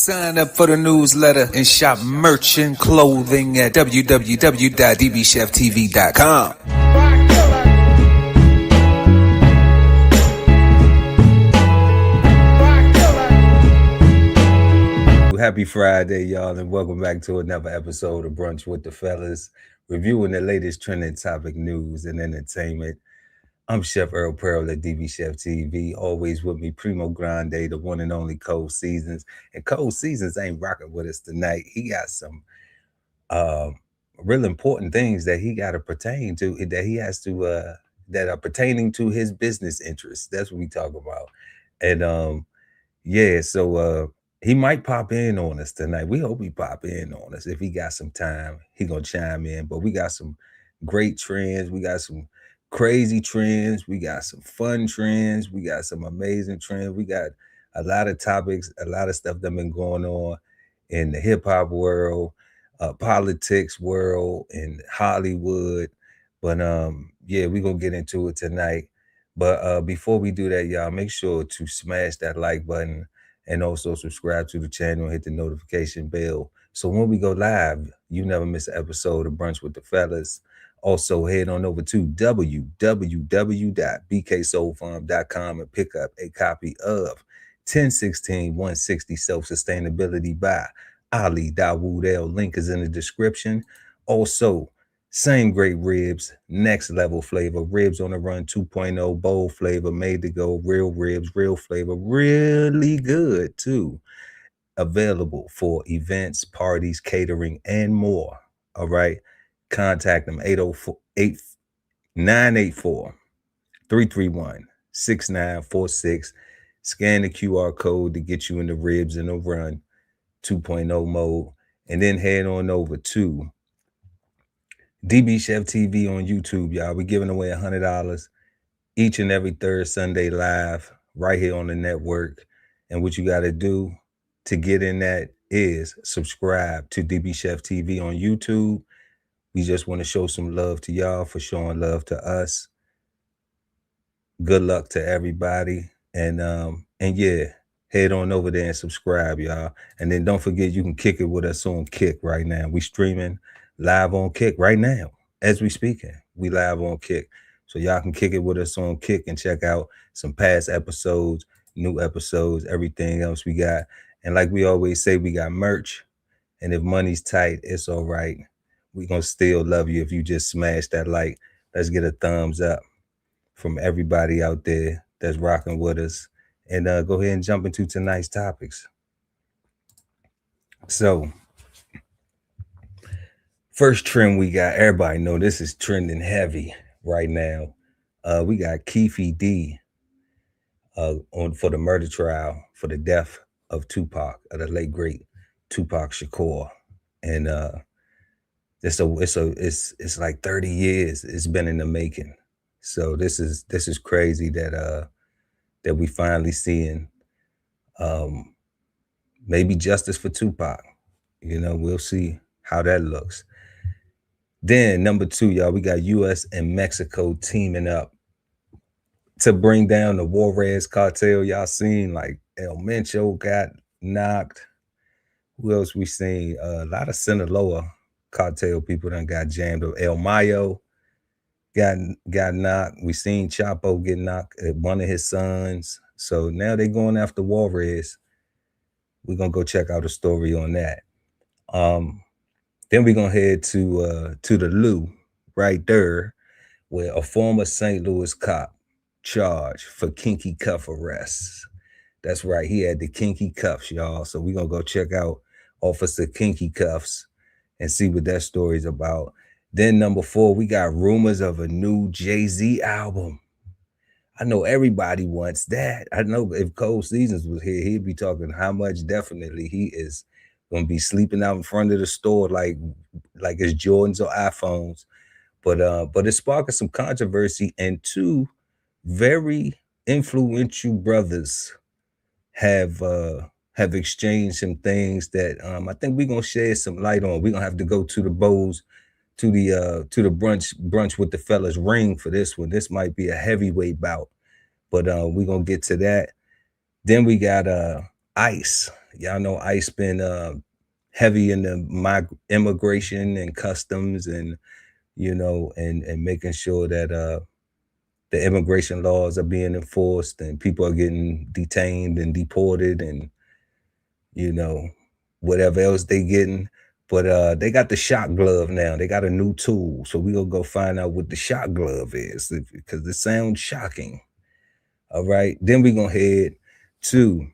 Sign up for the newsletter and shop merch and clothing at www.dbcheftv.com. Happy Friday, y'all, and welcome back to another episode of Brunch with the Fellas, reviewing the latest trending topic news and entertainment. I'm Chef Earl Pearl at DBCHEFTV. Always with me, Primo Grande, the one and only Cold Seasons. And Cold Seasons ain't rocking with us tonight. He got some real important things that he got to pertain to, that he has to, that are pertaining to his business interests. That's what we talk about. And so he might pop in on us tonight. We hope he pop in on us. If he got some time, he gonna chime in. But we got some great trends. We got some crazy trends. We got some fun trends. We got some amazing trends. We got a lot of topics, a lot of stuff that been going on in the hip hop world, politics world, in Hollywood. But we're gonna get into it tonight. But before we do that, y'all, make sure to smash that like button and also subscribe to the channel and hit the notification bell. So when we go live, you never miss an episode of Brunch with the Fellas. Also, head on over to www.bksoulfarm.com and pick up a copy of 1016-160 Self-Sustainability by Ali Dawood L. Link is in the description. Also, same great ribs, next level flavor, ribs on the run 2.0, bold flavor, made to go, real ribs, real flavor, really good too. Available for events, parties, catering, and more. All right. Contact them 984-331-6946. Scan the QR code to get you in the ribs in the run 2.0 mode. And then head on over to DBCHEFTV on YouTube, y'all. We're giving away $100 each and every third Sunday live right here on the network. And what you got to do to get in that is subscribe to DBCHEFTV on YouTube. We just want to show some love to y'all for showing love to us. Good luck to everybody. And head on over there and subscribe, y'all. And then don't forget, you can kick it with us on Kick right now. We streaming live on Kick right now as we speaking. We live on Kick, so y'all can kick it with us on Kick and check out some past episodes, new episodes, everything else we got. And like we always say, we got merch, and if money's tight, it's all right. We gonna still love you if you just smash that like. Let's get a thumbs up from everybody out there that's rocking with us, and go ahead and jump into tonight's topics. So first trend we got, everybody know this is trending heavy right now. We got Keffe D on for the murder trial for the death of Tupac, of the late great Tupac Shakur. And it's like 30 years it's been in the making. So this is crazy that we finally seeing maybe justice for Tupac. You know, we'll see how that looks. Then number 2, y'all, we got U.S. and Mexico teaming up to bring down the Juarez Cartel. Y'all seen like El Mencho got knocked. Who else we seen? A lot of Sinaloa cartel people done got jammed up. El Mayo got knocked. We seen Chapo get knocked at one of his sons. So now they going after Juarez. We're gonna go check out a story on that. Then we're gonna head to the Lou right there, where a former St. Louis cop charged for kinky cuff arrests. That's right, he had the kinky cuffs, y'all. So we're gonna go check out Officer Kinky Cuffs and see what that story's about. Then number 4, we got rumors of a new Jay-Z album. I know everybody wants that. I know if Cold Seasons was here, he'd be talking how much definitely he is gonna be sleeping out in front of the store like it's Jordans or iPhones. But it's sparking some controversy, and 2 very influential brothers have exchanged some things that I think we're gonna shed some light on. We're gonna have to go to the Bowls, to the brunch with the Fellas ring for this one. This might be a heavyweight bout, but we're gonna get to that. Then we got Ice Y'all know ICE been heavy in the immigration and customs, and and making sure that the immigration laws are being enforced and people are getting detained and deported, and whatever else they getting. But they got the shot glove now. They got a new tool. So we gonna go find out what the shot glove is, because it sounds shocking. All right. Then we gonna head to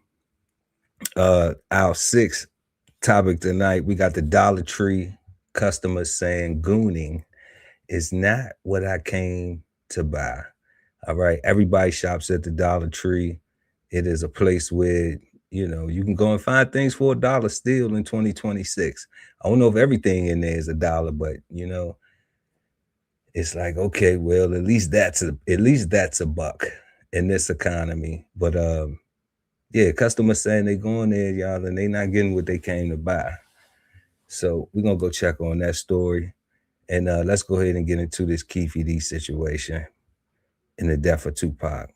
our sixth topic tonight. We got the Dollar Tree customers saying gooning is not what I came to buy. All right. Everybody shops at the Dollar Tree. It is a place where you can go and find things for $1 still in 2026. I don't know if everything in there is $1, but it's like, okay, well, at least that's a buck in this economy. But yeah, customers saying they going there, y'all, and they not getting what they came to buy. So we're gonna go check on that story. And let's go ahead and get into this Keffe D situation and the death of Tupac.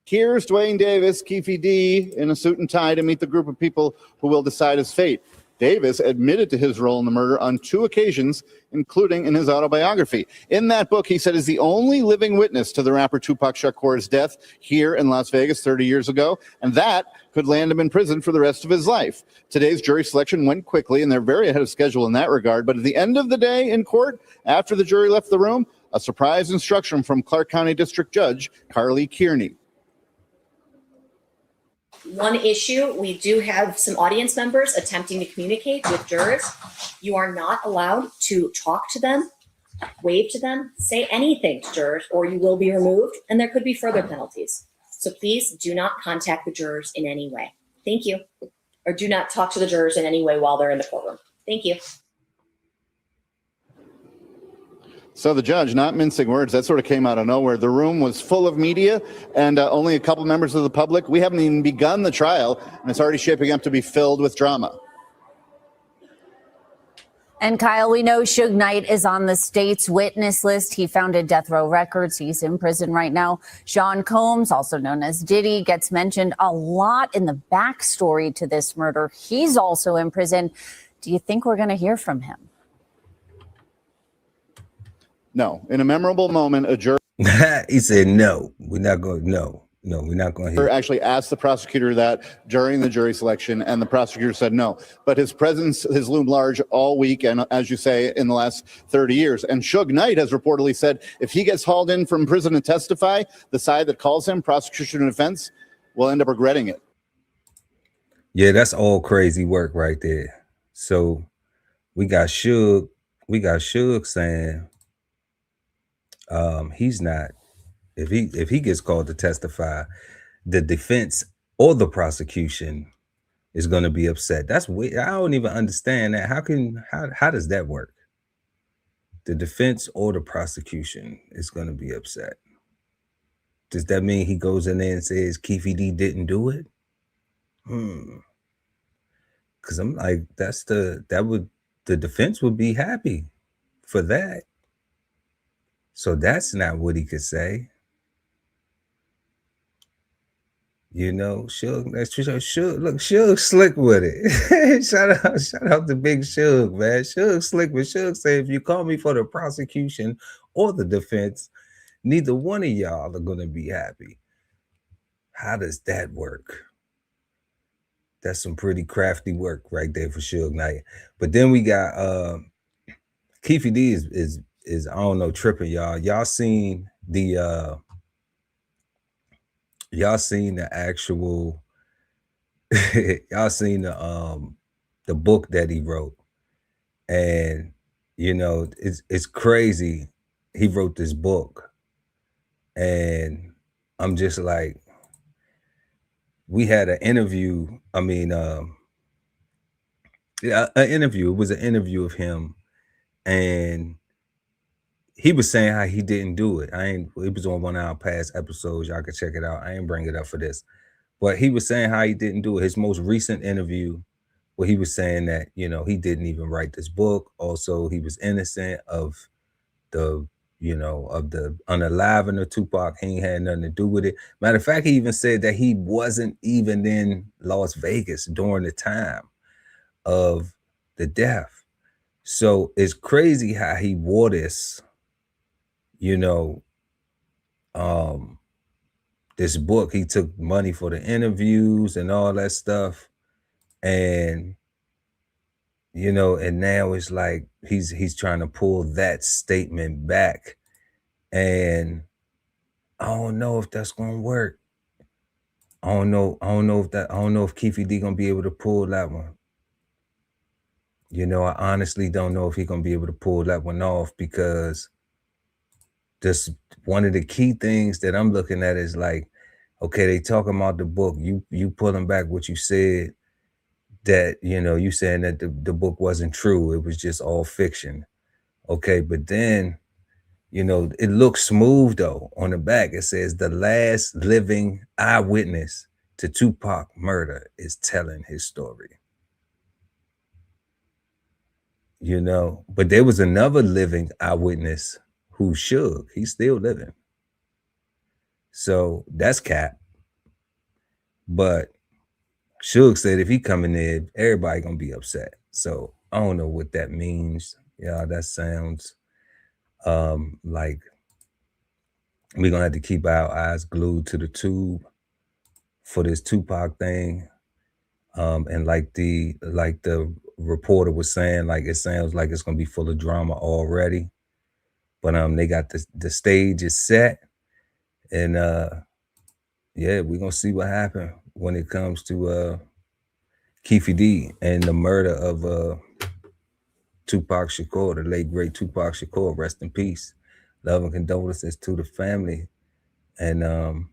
Here's Dwayne Davis, Keffe D, in a suit and tie to meet the group of people who will decide his fate. Davis admitted to his role in the murder on 2 occasions, including in his autobiography. In that book, he said he's the only living witness to the rapper Tupac Shakur's death here in Las Vegas 30 years ago, and that could land him in prison for the rest of his life. Today's jury selection went quickly, and they're very ahead of schedule in that regard. But at the end of the day in court, after the jury left the room, a surprise instruction from Clark County District Judge Carly Kearney. One issue, we do have some audience members attempting to communicate with jurors. You are not allowed to talk to them, wave to them, say anything to jurors, or you will be removed, and there could be further penalties. So please do not contact the jurors in any way. Thank you. Or do not talk to the jurors in any way while they're in the courtroom. Thank you. So the judge, not mincing words, that sort of came out of nowhere. The room was full of media and only a couple members of the public. We haven't even begun the trial, and it's already shaping up to be filled with drama. And Kyle, we know Suge Knight is on the state's witness list. He founded Death Row Records. He's in prison right now. Sean Combs, also known as Diddy, gets mentioned a lot in the backstory to this murder. He's also in prison. Do you think we're going to hear from him? No. In a memorable moment, a juror he said, no, we're not going to. No, we're not going to hear. Actually asked the prosecutor that during the jury selection, and the prosecutor said no. But his presence has loomed large all week, and as you say, in the last 30 years. And Suge Knight has reportedly said if he gets hauled in from prison to testify, the side that calls him, prosecution and defense, will end up regretting it. Yeah, that's all crazy work right there. So we got Suge saying he's not, if he gets called to testify, the defense or the prosecution is going to be upset. That's weird. I don't even understand that. How does that work? The defense or the prosecution is going to be upset. Does that mean he goes in there and says Keffe D didn't do it? Because I'm like, the defense would be happy for that. So that's not what he could say. Suge, look, Suge slick with it. shout out to Big Suge, man. Suge slick with Suge say, if you call me for the prosecution or the defense, neither one of y'all are gonna be happy. How does that work? That's some pretty crafty work right there for Suge Knight. But then we got Keffe D is I don't know, tripping, y'all. Y'all seen the actual y'all seen the book that he wrote. And it's crazy. He wrote this book, and I'm just like, we had an interview. An interview. It was an interview of him, and he was saying how he didn't do it. It was on one of our past episodes. Y'all can check it out. I ain't bring it up for this. But he was saying how he didn't do it. His most recent interview, where he was saying that, he didn't even write this book. Also, he was innocent of the you know, of the unaliving of Tupac. He ain't had nothing to do with it. Matter of fact, he even said that he wasn't even in Las Vegas during the time of the death. So it's crazy how he wore this, you know, this book. He took money for the interviews and all that stuff. And, you know, and now it's like he's trying to pull that statement back. And I don't know if that's gonna work. I don't know if Keffe D gonna be able to pull that one. You know, I honestly don't know if he's gonna be able to pull that one off, because this one of the key things that I'm looking at is like, okay, they talking about the book. You pulling back what you said, that, you know, you saying that the book wasn't true. It was just all fiction. Okay, but then, you know, it looks smooth though. On the back, it says the last living eyewitness to Tupac murder is telling his story. You know, but there was another living eyewitness who Suge. He's still living. So that's cap. But Suge said if he coming there, everybody gonna be upset. So I don't know what that means. Yeah, that sounds like we're gonna have to keep our eyes glued to the tube for this Tupac thing. And like the reporter was saying, like, it sounds like it's gonna be full of drama already. But they got the stage is set, and yeah, we're gonna see what happens when it comes to Keffe D and the murder of Tupac Shakur, the late great Tupac Shakur. Rest in peace. Love and condolences to the family. And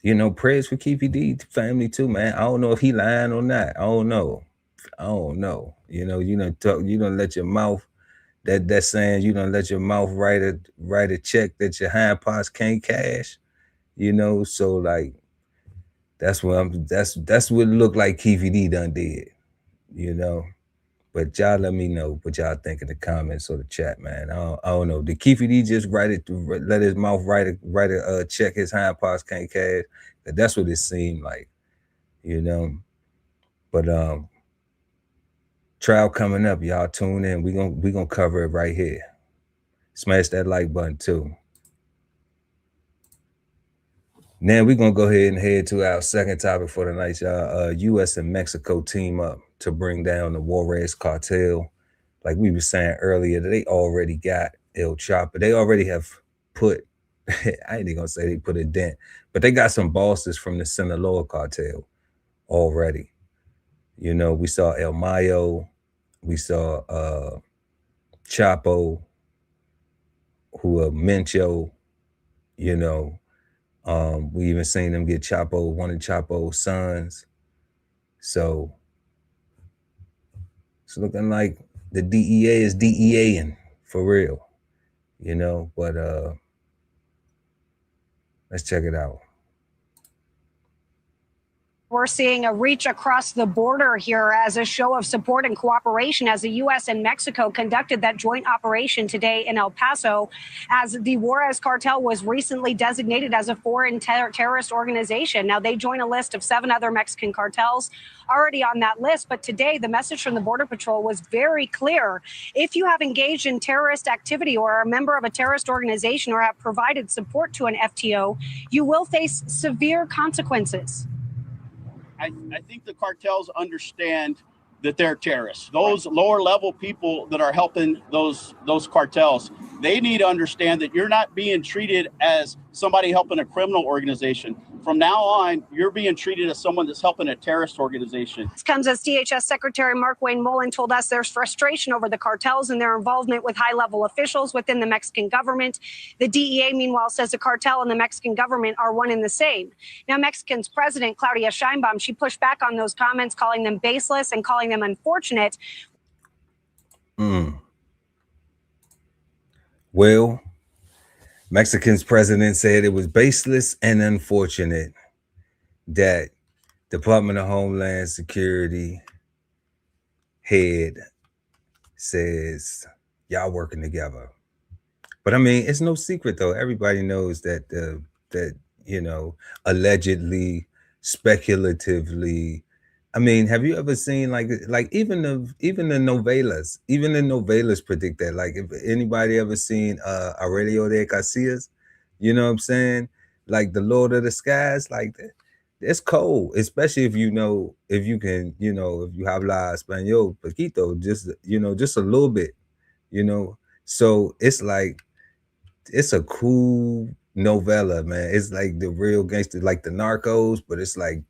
you know, prayers for Keffe D family too, man. I don't know if he lying or not. I don't know. You know, you don't let your mouth, that saying, you don't let your mouth write a check that your hind parts can't cash. You know, so like that's what it looked like Keffe D done did, you know. But y'all let me know what y'all think in the comments or the chat, man. I don't know. Did Keffe D just let his mouth write a check his hind parts can't cash? That's what it seemed like, you know. But trial coming up, y'all tune in. We gonna cover it right here. Smash that like button too. Now we're gonna go ahead and head to our second topic for the night, y'all. U.S. and Mexico team up to bring down the Juarez Cartel. Like we were saying earlier, they already got El Chapo. They already have put, I ain't even gonna say they put a dent, but they got some bosses from the Sinaloa cartel already. You know, we saw El Mayo, we saw Chapo, Mencho, you know. We even seen them get one of Chapo's sons. So it's looking like the DEA is DEAing for real, you know. But let's check it out. We're seeing a reach across the border here as a show of support and cooperation as the U.S. and Mexico conducted that joint operation today in El Paso, as the Juarez Cartel was recently designated as a foreign terrorist organization. Now, they join a list of 7 other Mexican cartels already on that list. But today, the message from the Border Patrol was very clear. If you have engaged in terrorist activity or are a member of a terrorist organization or have provided support to an FTO, you will face severe consequences. I think the cartels understand that they're terrorists. Those lower level people that are helping those cartels, they need to understand that you're not being treated as somebody helping a criminal organization. From now on, you're being treated as someone that's helping a terrorist organization. This comes as DHS Secretary Mark Wayne Mullen told us there's frustration over the cartels and their involvement with high-level officials within the Mexican government. The DEA, meanwhile, says the cartel and the Mexican government are one and the same. Now, Mexican's President Claudia Sheinbaum, she pushed back on those comments, calling them baseless and calling them unfortunate. Well, Mexican's president said it was baseless and unfortunate that Department of Homeland Security head says y'all working together. But I mean, it's no secret though. Everybody knows that that allegedly, speculatively. I mean, have you ever seen like even the novelas, predict that. Like if anybody ever seen Aurelio de Casillas, you know what I'm saying? Like the Lord of the Skies, like it's cold, especially if you can, if you habla español poquito, just a little bit, So it's like it's a cool novella, man. It's like the real gangster, like the Narcos, but it's like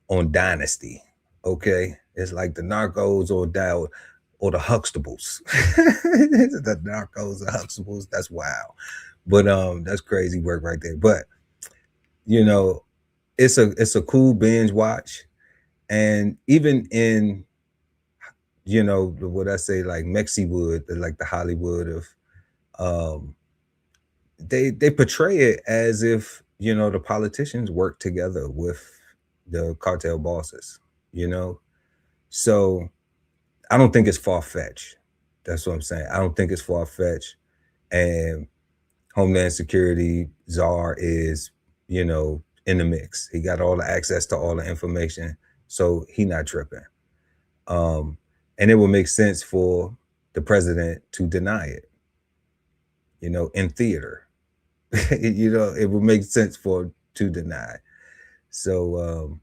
on Dynasty. Okay, it's like the Narcos or the Huxtables. The Narcos or Huxtables. That's wild, but that's crazy work right there. But it's a cool binge watch, and even in what I say, like Mexiwood, like the Hollywood of they portray it as if the politicians work together with the cartel bosses, so I don't think it's far-fetched. That's what I'm saying. I don't think it's far-fetched. And Homeland Security czar is in the mix. He got all the access to all the information, so he not tripping. And it would make sense for the president to deny it, in theater. It would make sense to deny. So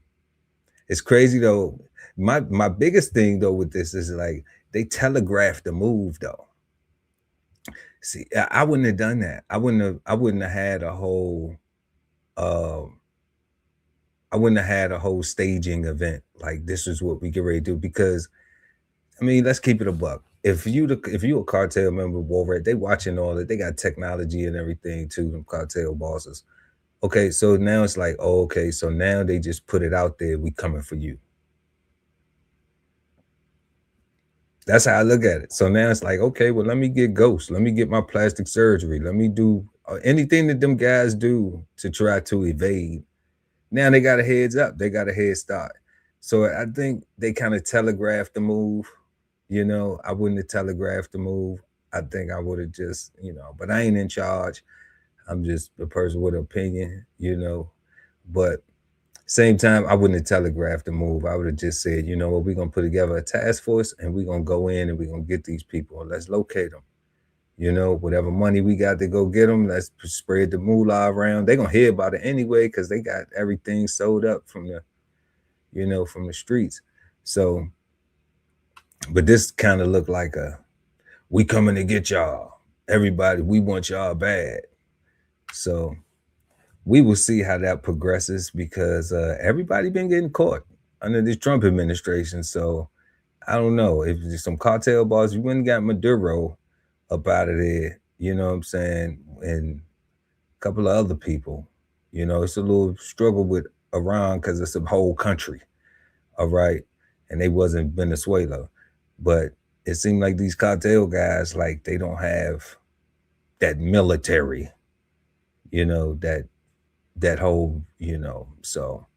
it's crazy though. My biggest thing though with this is like they telegraphed the move though. See, I wouldn't have done that. I wouldn't have had a whole staging event like this is what we get ready to do, because I mean, let's keep it a buck. If you a cartel member, Wolverine, they watching all that. They got technology and everything too, them cartel bosses. Okay, so now it's like, oh, okay, so now they just put it out there. We coming for you. That's how I look at it. So now it's like, okay, well, let me get Ghost. Let me get my plastic surgery. Let me do anything that them guys do to try to evade. Now they got a heads up. They got a head start. So I think they kind of telegraphed the move. I wouldn't have telegraphed the move. I think I would have just, but I ain't in charge. I'm just a person with an opinion, but same time, I wouldn't have telegraphed the move. I would have just said, you know what, we're going to put together a task force and we're going to go in and we're going to get these people and let's locate them. Whatever money we got to go get them, let's spread the moolah around. They're going to hear about it anyway because they got everything sold up from from the streets. So, but this kind of looked like we coming to get y'all. Everybody, we want y'all bad. So we will see how that progresses because everybody been getting caught under this Trump administration. So I don't know if there's some cartel boss, you wouldn't got Maduro up out of there, you know what I'm saying? And a couple of other people, it's a little struggle with Iran because it's a whole country. All right. And they wasn't Venezuela, but it seemed like these cartel guys, like they don't have that military, that whole, so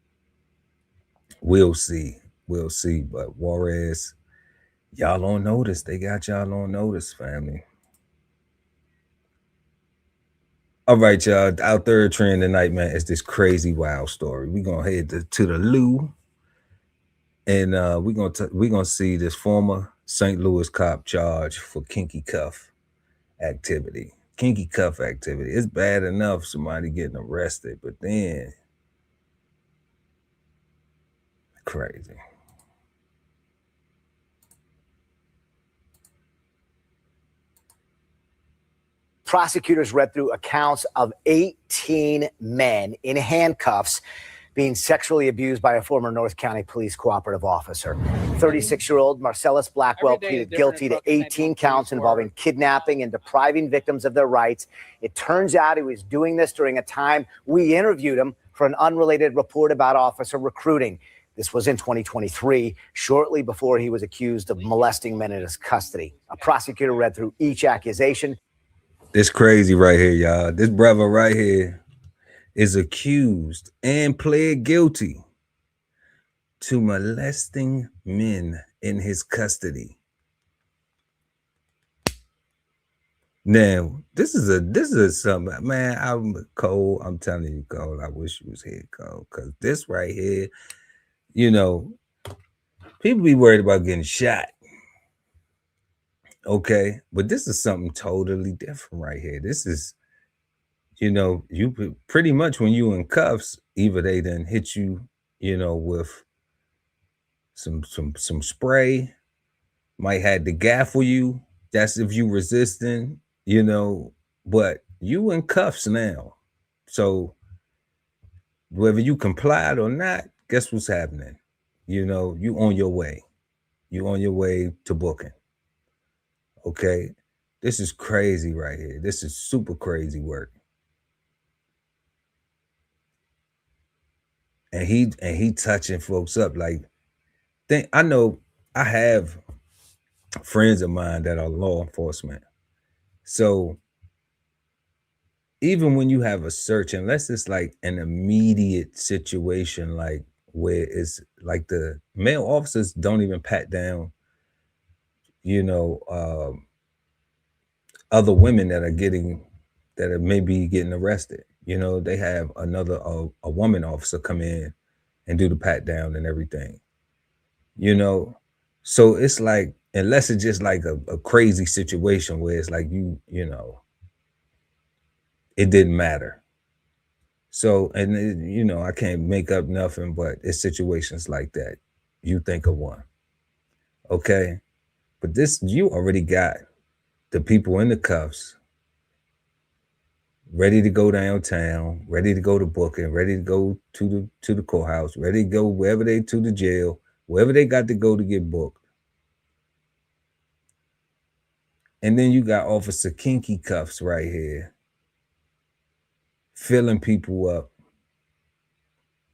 we'll see. But Juarez, y'all on notice. They got y'all on notice, family. All right, y'all. Our third trend tonight, man, is this crazy wild story. We're gonna head to the loo, and we're gonna see this former St. Louis cop charged for kinky cuff activity. Kinky cuff activity. It's bad enough somebody getting arrested, but then crazy. Prosecutors read through accounts of 18 men in handcuffs being sexually abused by a former North County Police cooperative officer. 36-year-old Marcellus Blackwell pleaded guilty to 18 counts involving kidnapping and depriving victims of their rights. It turns out he was doing this during a time we interviewed him for an unrelated report about officer recruiting. This was in 2023, shortly before he was accused of molesting men in his custody. A prosecutor read through each accusation. This crazy right here, y'all. This brother right here is accused and pled guilty to molesting men in his custody. Now, this is something, man. I'm Cole. I'm telling you, Cole. I wish you was here, Cole, because this right here, you know, people be worried about getting shot. Okay, but this is something totally different right here. This is, you know, you pretty much when you in cuffs, either they done hit you, you know, with some spray, might had to gaffle you. That's if you resisting, you know, but you in cuffs now. So whether you complied or not, guess what's happening? You know, you on your way. You on your way to booking. Okay. This is crazy right here. This is super crazy work. And he touching folks up. Like, I know I have friends of mine that are law enforcement. So even when you have a search, unless it's like an immediate situation, like where it's like the male officers don't even pat down, you know, other women that are maybe getting arrested. You know, they have a woman officer come in and do the pat down and everything, you know. So it's like, unless it's just like a crazy situation where it's like you know, it didn't matter. So, and you know, I can't make up nothing, but it's situations like that. You think of one. Okay. But this, you already got the people in the cuffs ready to go downtown, ready to go to booking, ready to go to the courthouse, ready to go wherever they to the jail, wherever they got to go to get booked. And then you got Officer Kinky Cuffs right here, filling people up.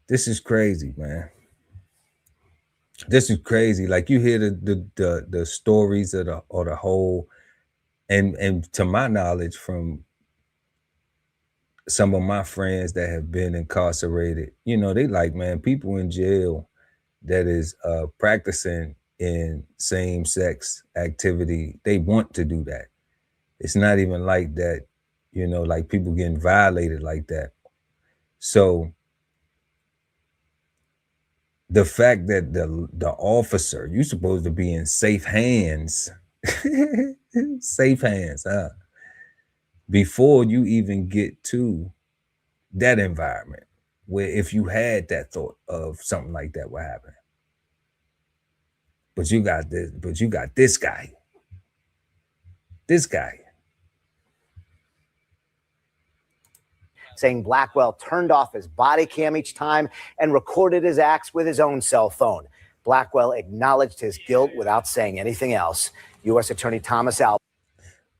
This is crazy, man. This is crazy. Like, you hear the stories of the whole, and to my knowledge, from some of my friends that have been incarcerated, you know, they like, man, people in jail that is practicing in same-sex activity, they want to do that. It's not even like that, you know, like people getting violated like that. So the fact that the officer, you're supposed to be in safe hands, safe hands, huh? Before you even get to that environment, where if you had that thought of something like that would happen. But you got this guy. This guy. Saying Blackwell turned off his body cam each time and recorded his acts with his own cell phone. Blackwell acknowledged his guilt without saying anything else. U.S. Attorney Thomas Alva.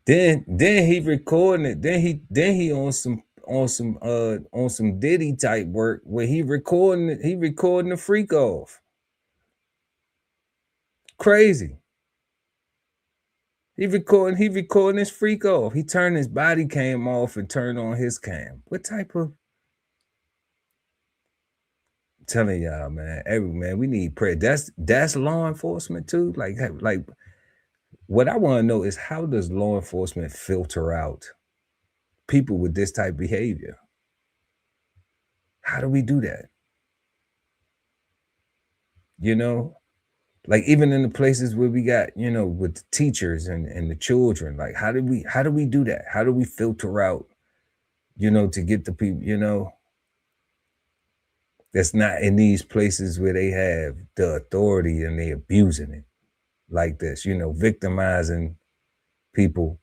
Then he recording it. Then he on some Diddy type work where he recording the freak off. Crazy. He recording his freak off. He turned his body cam off and turned on his cam. What type of? I'm telling y'all, man, we need prayer. That's law enforcement too. Like what I want to know is, how does law enforcement filter out people with this type of behavior? How do we do that? You know, like even in the places where we got, you know, with the teachers and the children, like how do we do that? How do we filter out, you know, to get the people, you know, that's not in these places where they have the authority and they abusing it like this, you know, victimizing people.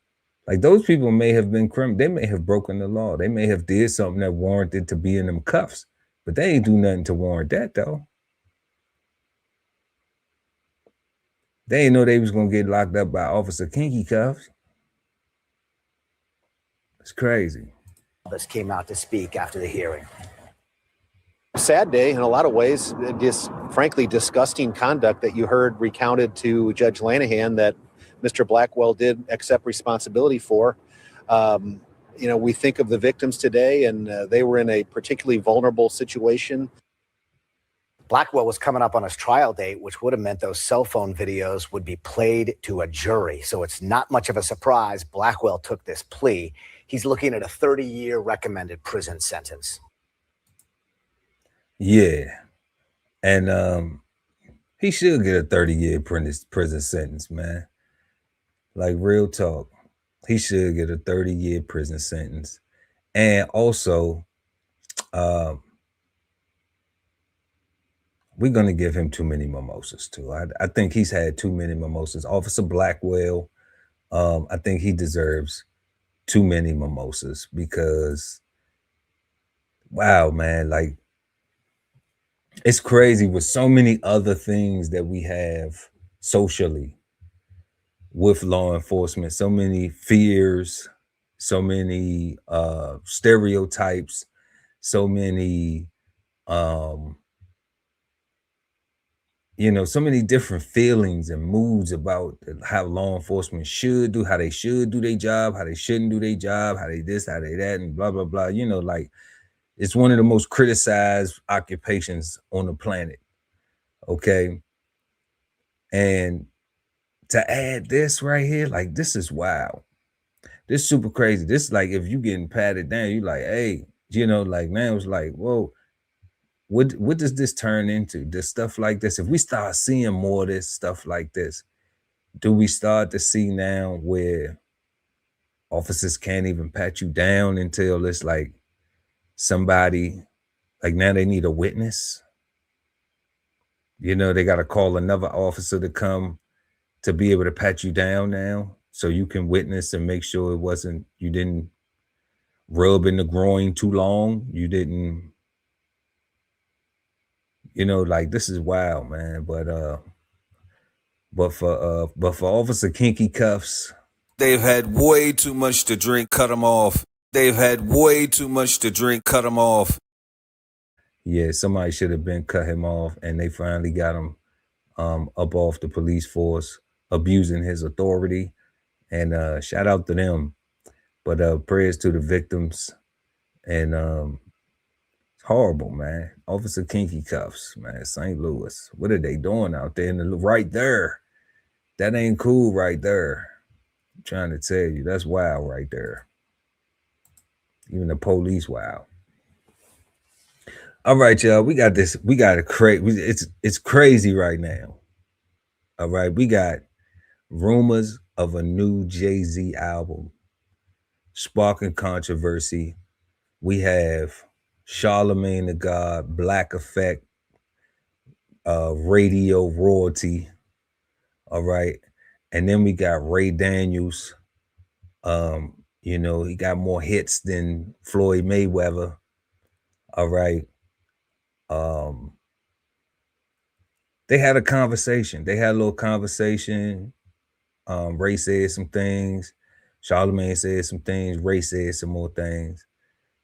Like, those people may have been criminal. They may have broken the law. They may have did something that warranted to be in them cuffs, but they ain't do nothing to warrant that though. They didn't know they was gonna get locked up by Officer Kinky Cuffs. It's crazy. This came out to speak after the hearing. Sad day in a lot of ways. Just frankly disgusting conduct that you heard recounted to Judge Lanahan that Mr. Blackwell did accept responsibility for. You know, we think of the victims today, and they were in a particularly vulnerable situation. Blackwell was coming up on his trial date, which would have meant those cell phone videos would be played to a jury. So it's not much of a surprise Blackwell took this plea. He's looking at a 30-year recommended prison sentence. Yeah. And he should get a 30-year prison sentence, man. Like, real talk. He should get a 30-year prison sentence. And also, we're going to give him too many mimosas, too. I think he's had too many mimosas. Officer Blackwell, I think he deserves too many mimosas because, wow, man, like, it's crazy with so many other things that we have socially with law enforcement, so many fears, so many stereotypes, so many so many different feelings and moods about how law enforcement should do, how they should do their job, how they shouldn't do their job, how they this, how they that, and blah, blah, blah. Like, it's one of the most criticized occupations on the planet. Okay. And to add this right here, like, this is wild. This is super crazy. This is like, if you getting patted down, you like, hey, like, now it's like, whoa. What does this turn into? This stuff like this. If we start seeing more of this stuff like this, do we start to see now where officers can't even pat you down until it's like somebody, like, now they need a witness? They got to call another officer to come to be able to pat you down now so you can witness and make sure you didn't rub in the groin too long. You didn't. Like, this is wild, man. But for Officer Kinky Cuffs, They've had way too much to drink, cut them off. They've had way too much to drink, cut them off. Yeah, somebody should have been cut him off, and they finally got him up off the police force, abusing his authority. And shout out to them. But prayers to the victims. And it's horrible, man. Officer Kinky Cuffs, man, St. Louis. What are they doing out there? Right there. That ain't cool right there. I'm trying to tell you, that's wild right there. Even the police, wild. All right, y'all. We got this. We got it's crazy right now. All right. We got rumors of a new Jay-Z album sparking controversy. We have Charlemagne the God, Black Effect, radio royalty. All right. And then we got Ray Daniels. He got more hits than Floyd Mayweather. All right. They had a conversation. They had a little conversation. Ray said some things. Charlemagne said some things. Ray said some more things.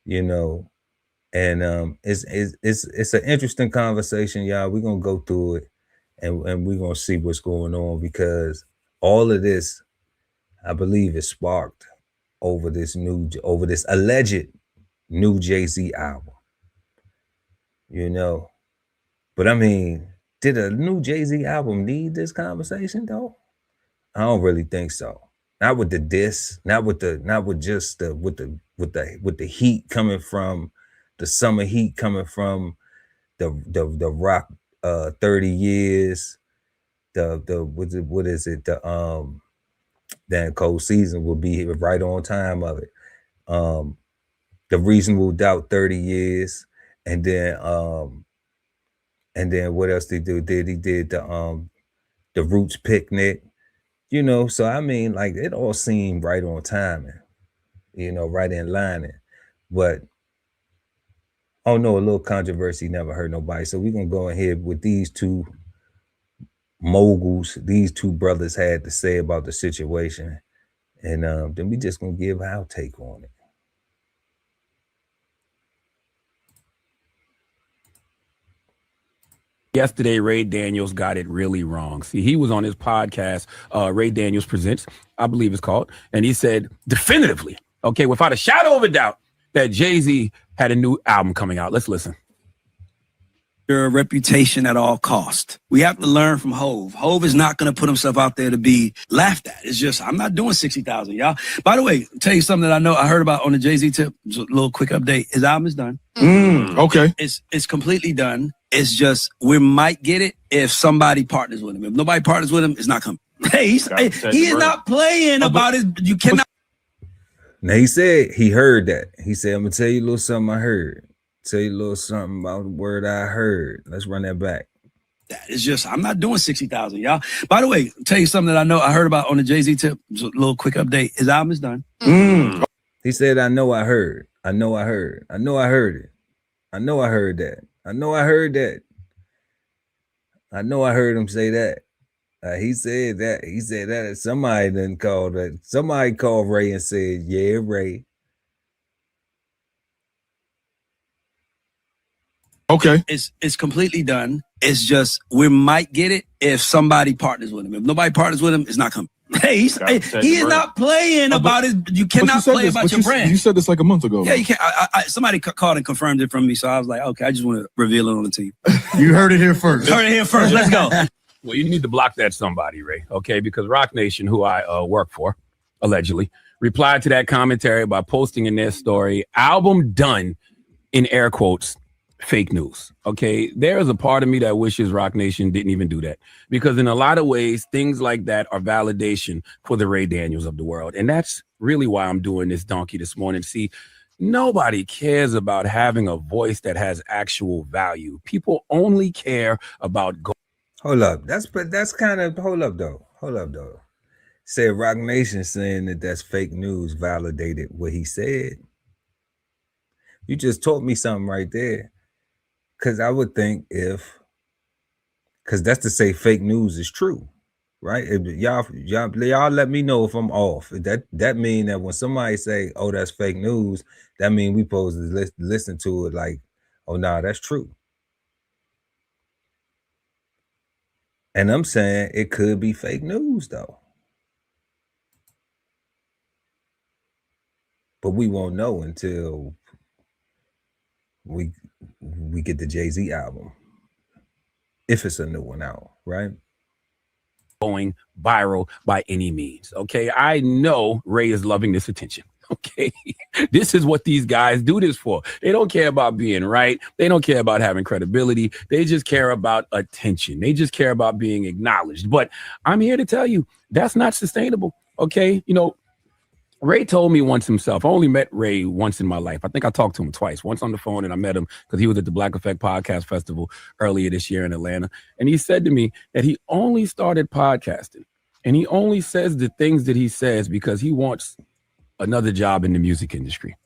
And it's an interesting conversation, y'all. We're gonna go through it, and we're gonna see what's going on, because all of this, I believe, is sparked over this alleged new Jay-Z album. But I mean, did a new Jay-Z album need this conversation though? I don't really think so. Not with the diss, not with just the heat coming from the summer heat coming from the rock 30 years, what is it? That cold season will be right on time of it. The Reasonable Doubt 30 years, and then what else did he do? He did the Roots Picnic, so I mean, like, it all seemed right on timing, right in line. But oh no, a little controversy never hurt nobody. So we're gonna go ahead with these two moguls, these two brothers had to say about the situation, and then we just gonna give our take on it. Yesterday, Ray Daniels got it really wrong. See, he was on his podcast, Ray Daniels Presents, I believe it's called, and he said definitively, okay, without a shadow of a doubt, that Jay-Z had a new album coming out. Let's listen. Your reputation at all cost. We have to learn from Hove. Hove is not going to put himself out there to be laughed at. It's just, I'm not doing 60,000, y'all. By the way, tell you something that I know I heard about on the Jay-Z tip. Just a little quick update. His album is done. Okay. It's completely done. It's just, we might get it if somebody partners with him. If nobody partners with him, it's not coming. Hey, he is not playing about his, you cannot. Now he said he heard that. He said, I'm gonna tell you a little something I heard. Tell you a little something about the word I heard. Let's run that back. It's just, I'm not doing 60,000, y'all. By the way, tell you something that I know I heard about on the Jay-Z tip. Just a little quick update. His album is done. He said, I know I heard. I know I heard. I know I heard it. I know I heard that. I know I heard that. I know I heard him say that. He said that. He said that. Somebody then called that. Somebody called Ray and said, yeah, Ray. Okay. It's completely done. It's just, we might get it if somebody partners with him. If nobody partners with him, it's not coming. Hey, he is not playing about his, you cannot play about your brand. You said this like a month ago. Yeah, you can't. Somebody called and confirmed it from me, so I was like, okay, I just want to reveal it on the team. You heard it here first. Heard it here first. Let's go. Well, you need to block that somebody, Ray, okay? Because Rock Nation, who I work for, allegedly, replied to that commentary by posting in their story, album done, in air quotes, fake news, okay? There is a part of me that wishes Rock Nation didn't even do that, because in a lot of ways, things like that are validation for the Ray Daniels of the world. And that's really why I'm doing this donkey this morning. See, nobody cares about having a voice that has actual value. People only care about Hold up. That's kind of, hold up though. Said Rock Nation saying that that's fake news validated what he said. You just taught me something right there. Because I would think because that's to say fake news is true, right? If y'all let me know if I'm off. That mean that when somebody say, oh, that's fake news, that mean we supposed to listen to it like, oh, nah, that's true. And I'm saying it could be fake news though. But we won't know until we get the Jay-Z album. If it's a new one out, right? going viral by any means, okay? I know Ray is loving this attention. Okay, this is what these guys do this for. They don't care about being right. They don't care about having credibility. They just care about attention. They just care about being acknowledged. But I'm here to tell you that's not sustainable. Okay, you know, Ray told me once himself. I only met Ray once in my life. I think I talked to him twice. Once on the phone, and I met him because he was at the Black Effect Podcast Festival earlier this year in Atlanta. And he said to me that he only started podcasting, and he only says the things that he says because he wants another job in the music industry.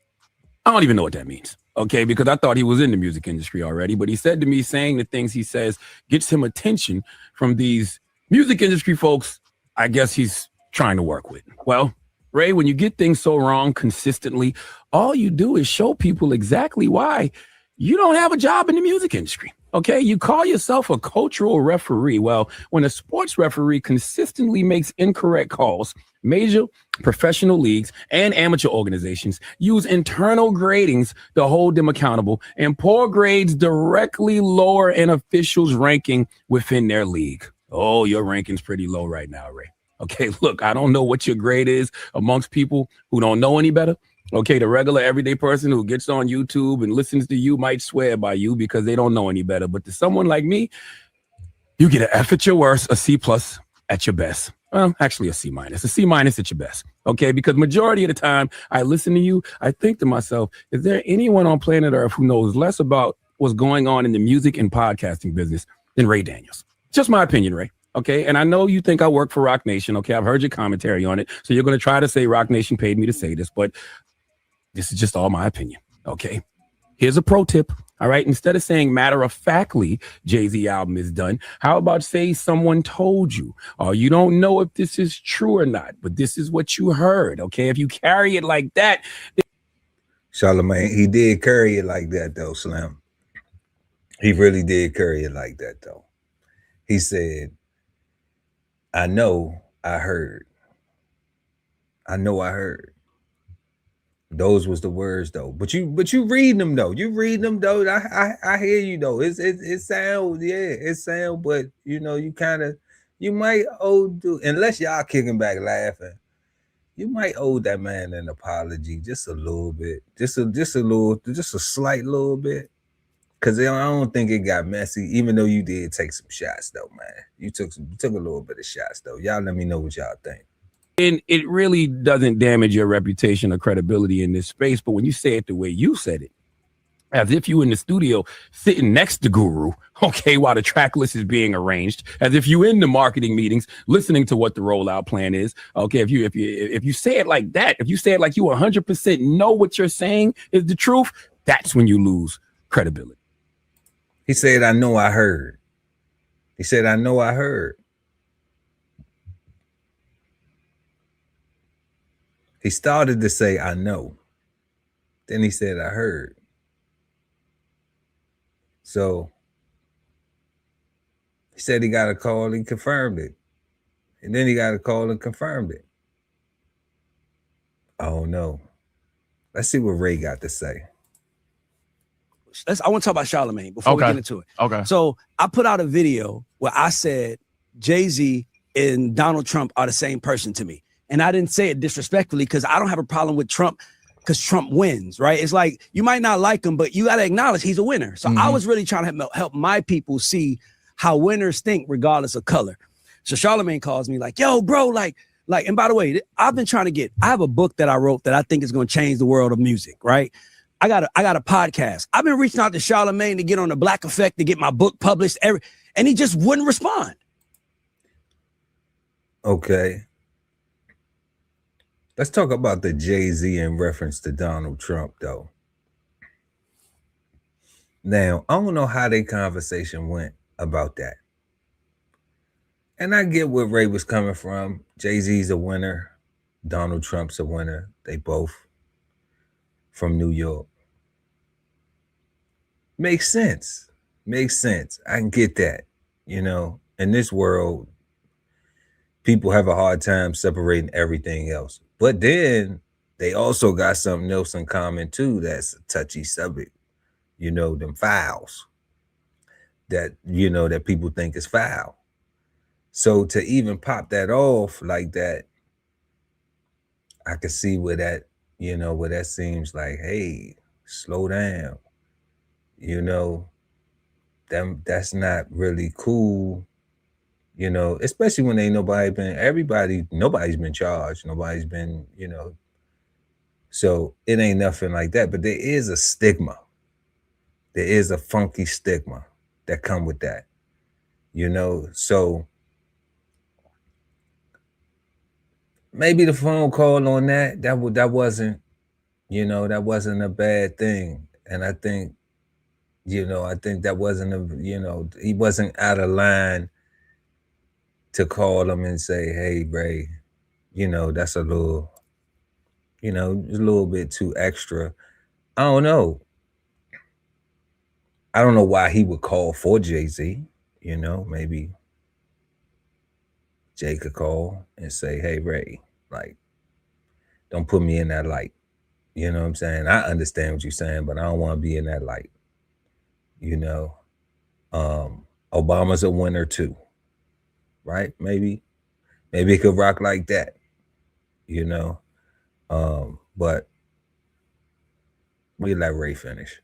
I don't even know what that means, okay, because I thought he was in the music industry already. But he said to me, saying the things he says gets him attention from these music industry folks I guess he's trying to work with. Well, Ray, when you get things so wrong consistently, all you do is show people exactly why you don't have a job in the music industry. Okay, you call yourself a cultural referee. Well, when a sports referee consistently makes incorrect calls, major professional leagues and amateur organizations use internal gradings to hold them accountable, and poor grades directly lower an official's ranking within their league. Oh, your ranking's pretty low right now, Ray. Okay, look, I don't know what your grade is amongst people who don't know any better. Okay, the regular everyday person who gets on YouTube and listens to you might swear by you because they don't know any better. But to someone like me, you get an F at your worst, a C plus at your best. Well, actually a C minus, at your best. Okay, because majority of the time I listen to you, I think to myself, is there anyone on planet Earth who knows less about what's going on in the music and podcasting business than Ray Daniels? Just my opinion, Ray. Okay, and I know you think I work for Rock Nation. Okay, I've heard your commentary on it. So you're going to try to say Rock Nation paid me to say this, but this is just all my opinion. Okay, here's a pro tip. All right, instead of saying matter-of-factly Jay-Z album is done, how about say someone told you? Or you don't know if this is true or not, but this is what you heard. Okay, if you carry it like that. Charlamagne, he did carry it like that though, Slim. He really did carry it like that though. He said, I know I heard. I know I heard. Those was the words though. But you reading them though. You reading them though. I hear you though. It sound, yeah, it sound, but you know, you might owe, unless y'all kicking back laughing, you might owe that man an apology just a little bit. Just a slight little bit. Cause I don't think it got messy, even though you did take some shots though, man. You took a little bit of shots though. Y'all let me know what y'all think. And it really doesn't damage your reputation or credibility in this space. But when you say it the way you said it, as if you in the studio sitting next to Guru, okay, while the track list is being arranged, as if you in the marketing meetings listening to what the rollout plan is, okay, if you say it like that, if you say it like you 100% know what you're saying is the truth, that's when you lose credibility. He said, I know I heard. He said, I know I heard. He started to say, I know. Then he said, I heard. So he said he got a call and confirmed it. And then he got a call and confirmed it. Oh no. Let's see what Ray got to say. I want to talk about Charlamagne before we get into it. Okay. So I put out a video where I said Jay-Z and Donald Trump are the same person to me. And I didn't say it disrespectfully because I don't have a problem with Trump because Trump wins, right? It's like you might not like him, but you got to acknowledge he's a winner. So I was really trying to help my people see how winners think regardless of color. So Charlamagne calls me like, yo, bro, like, and by the way, I have a book that I wrote that I think is going to change the world of music, right? I got a podcast. I've been reaching out to Charlamagne to get on the Black Effect to get my book published, and he just wouldn't respond. Okay. Let's talk about the Jay-Z in reference to Donald Trump, though. Now, I don't know how their conversation went about that. And I get where Ray was coming from. Jay-Z's a winner. Donald Trump's a winner. They both from New York. Makes sense. Makes sense. I can get that. You know, in this world, people have a hard time separating everything else. But then they also got something else in common too that's a touchy subject. You know, them fouls that, you know, that people think is foul. So to even pop that off like that, I can see where that, you know, where that seems like, hey, slow down. You know, that's not really cool. You know, especially when ain't nobody's been charged. Nobody's been, you know. So it ain't nothing like that. But there is a stigma. There is a funky stigma that come with that. You know, so maybe the phone call on that wasn't, you know, that wasn't a bad thing. And I think, you know, that wasn't you know, he wasn't out of line to call him and say, hey, Ray, you know, that's a little, you know, a little bit too extra. I don't know. I don't know why he would call for Jay-Z. You know, maybe Jay could call and say, hey, Ray, like, don't put me in that light. You know what I'm saying? I understand what you're saying, but I don't want to be in that light. You know, Obama's a winner too. Right? Maybe it could rock like that, you know. But we let Ray finish.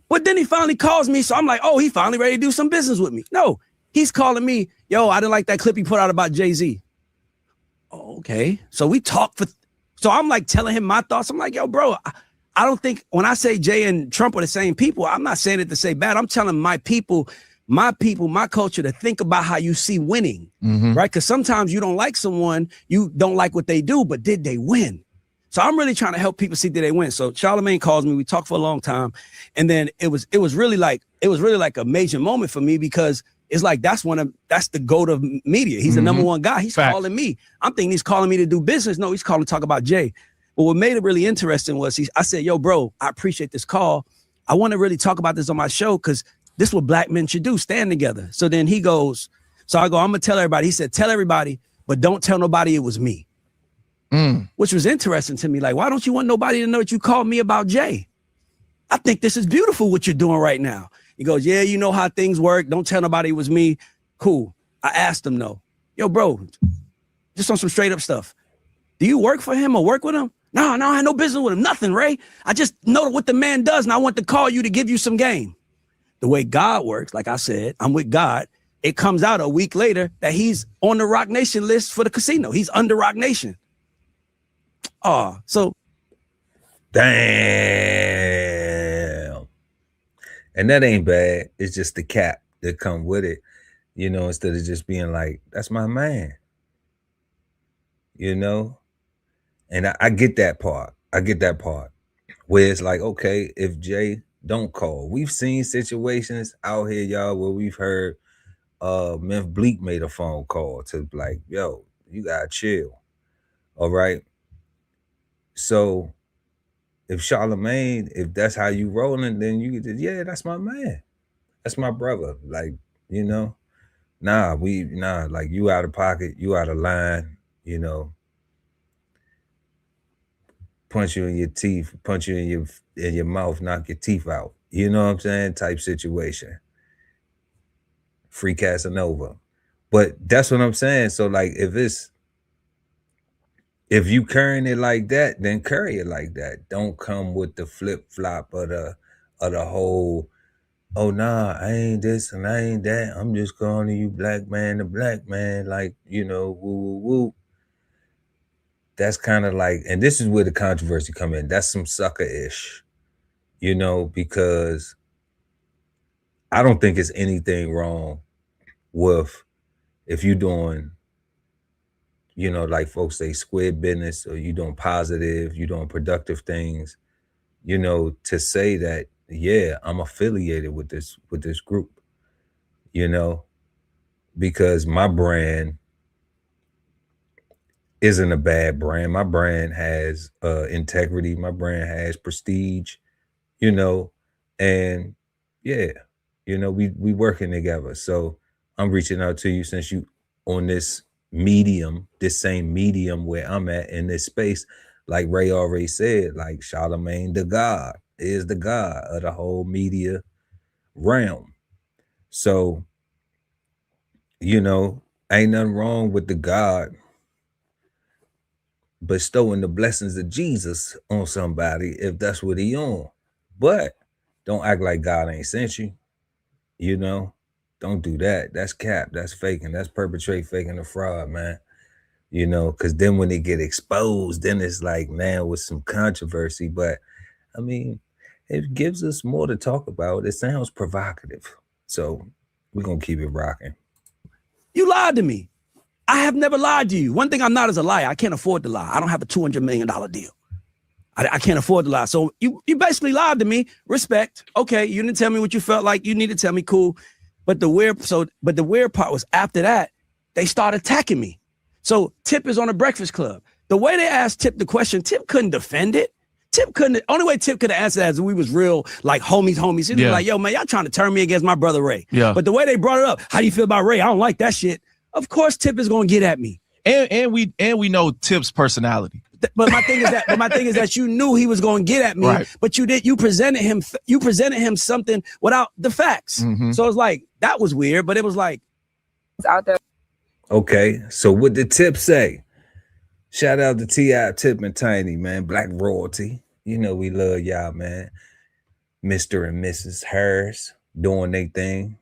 But then he finally calls me, so I'm like, oh, he finally ready to do some business with me. No, he's calling me, yo, I didn't like that clip he put out about Jay-Z. Oh, okay. So we talked so I'm like telling him my thoughts. I'm like, yo, bro, I don't think when I say Jay and Trump are the same people, I'm not saying it to say bad. I'm telling my people, my culture to think about how you see winning, right? Because sometimes you don't like someone, you don't like what they do, but did they win? So I'm really trying to help people see did they win. So Charlamagne calls me, we talked for a long time. And then it was really like a major moment for me because it's like, that's the GOAT of media. He's the number one guy. He's calling me. I'm thinking he's calling me to do business. No, he's calling to talk about Jay. But what made it really interesting was I said, yo, bro, I appreciate this call. I want to really talk about this on my show because this is what black men should do, stand together. So then he goes, so I go, I'm going to tell everybody. He said, tell everybody, but don't tell nobody it was me. which was interesting to me. Like, why don't you want nobody to know that you called me about Jay? I think this is beautiful what you're doing right now. He goes, yeah, you know how things work. Don't tell nobody it was me. Cool. I asked him though, yo, bro, just on some straight up stuff. Do you work for him or work with him? No, I had no business with him. Nothing, Ray. I just know what the man does, and I want to call you to give you some game. The way God works, like I said, I'm with God. It comes out a week later that he's on the Rock Nation list for the casino. He's under Rock Nation. Oh, so. Damn. And that ain't bad. It's just the cap that come with it, you know, instead of just being like, that's my man, you know? And I get that part. I get that part where it's like, okay, if Jay don't call, we've seen situations out here, y'all, where we've heard Memph Bleak made a phone call to like, yo, you gotta chill. All right. So if Charlamagne, if that's how you rolling, then you get, yeah, that's my man. That's my brother. Like, you know, like you out of pocket, you out of line, you know. Punch you in your teeth, punch you in your mouth, knock your teeth out. You know what I'm saying? Type situation. Free Casanova. But that's what I'm saying. So like if you carrying it like that, then carry it like that. Don't come with the flip-flop of the whole, oh nah, I ain't this and I ain't that. I'm just calling you black man to black man, like, you know, woo woo woo. That's kind of like, and this is where the controversy come in. That's some sucker-ish, you know, because I don't think it's anything wrong with if you're doing, you know, like folks say, square business, or you doing positive, you doing productive things, you know, to say that, yeah, I'm affiliated with this group, you know, because my brand isn't a bad brand. My brand has integrity. My brand has prestige, you know, and yeah, you know, we working together. So I'm reaching out to you since you on this medium, this same medium where I'm at in this space. Like Ray already said, like Charlamagne the God is the God of the whole media realm. So, you know, ain't nothing wrong with the God bestowing the blessings of Jesus on somebody if that's what he on. But don't act like God ain't sent you. You know, don't do that. That's cap. That's faking. That's perpetrate faking the fraud, man. You know, because then when they get exposed, then it's like, man, with some controversy. But I mean, it gives us more to talk about. It sounds provocative. So we're going to keep it rocking. You lied to me. I have never lied to you. One thing I'm not is a liar. I can't afford to lie. I don't have a $200 million deal. I can't afford to lie. So you basically lied to me. Respect. Okay, you didn't tell me what you felt like. You need to tell me, cool. But the weird part was after that, they started attacking me. So Tip is on the Breakfast Club. The way they asked Tip the question, Tip couldn't defend it. Only way Tip could have answered that is we was real, like homies. He was like, yo, man, y'all trying to turn me against my brother Ray. Yeah. But the way they brought it up, how do you feel about Ray? I don't like that shit. Of course, Tip is going to get at me, and we know Tip's personality. But my thing is that you knew he was going to get at me, right. But you presented him something without the facts. Mm-hmm. So it's like that was weird, but it was like it's out there. Okay, so what did Tip say? Shout out to T.I., Tip, and Tiny, man. Black royalty. You know we love y'all, man. Mr. and Mrs. Harris doing their thing.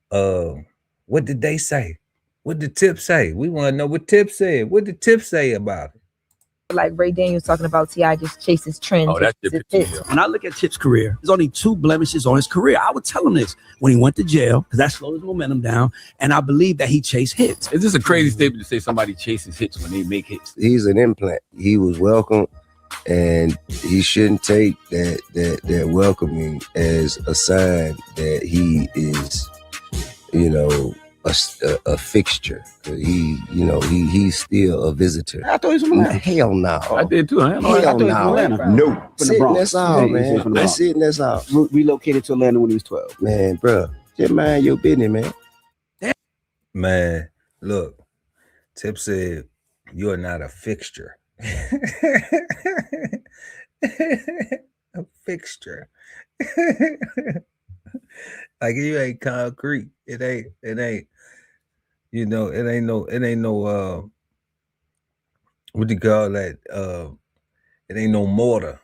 What did they say? What did Tip say? We want to know what Tip said. What did Tip say about it? Like Ray Daniels talking about T.I. just chases trends. Oh, that's different. When I look at Tip's career, there's only 2 blemishes on his career. I would tell him this when he went to jail, because that slowed his momentum down, and I believe that he chased hits. Is this a crazy statement to say somebody chases hits when they make hits? He's an implant. He was welcome, and he shouldn't take that welcoming as a sign that he is, you know, a fixture. He's still a visitor. I thought he was from Atlanta. Hell no. I did too. Hell no. No. Sitting that's all, man. That's sitting that's all. Relocated to Atlanta when he was 12. Man, bro, just mind your business, man. Man, look, Tip said, you're not a fixture. A fixture. Like you ain't concrete. It ain't, you know, it ain't no what do you call that? It ain't no mortar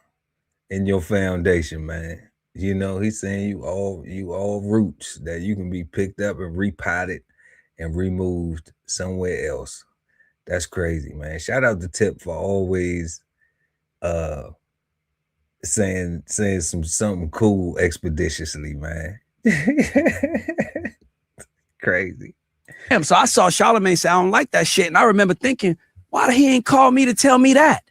in your foundation, man. You know, he's saying you all roots that you can be picked up and repotted and removed somewhere else. That's crazy, man. Shout out to Tip for always saying something cool expeditiously, man. Crazy. Damn, so I saw Charlamagne say I don't like that shit, and I remember thinking, why he ain't call me to tell me that?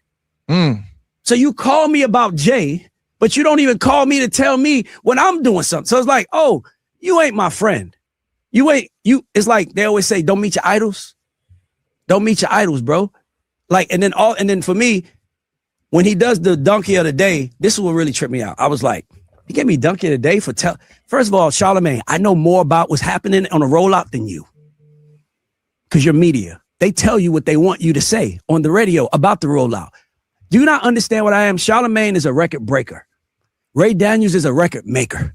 So you call me about Jay, but you don't even call me to tell me when I'm doing something. So it's like, oh, you ain't my friend. It's like they always say, don't meet your idols. Don't meet your idols, bro. Like, and then for me, when he does the donkey of the day, this is what really tripped me out. I was like, he gave me donkey of the day for first of all, Charlamagne, I know more about what's happening on a rollout than you. Because you're media. They tell you what they want you to say on the radio about the rollout. Do you not understand what I am? Charlamagne is a record breaker. Ray Daniels is a record maker.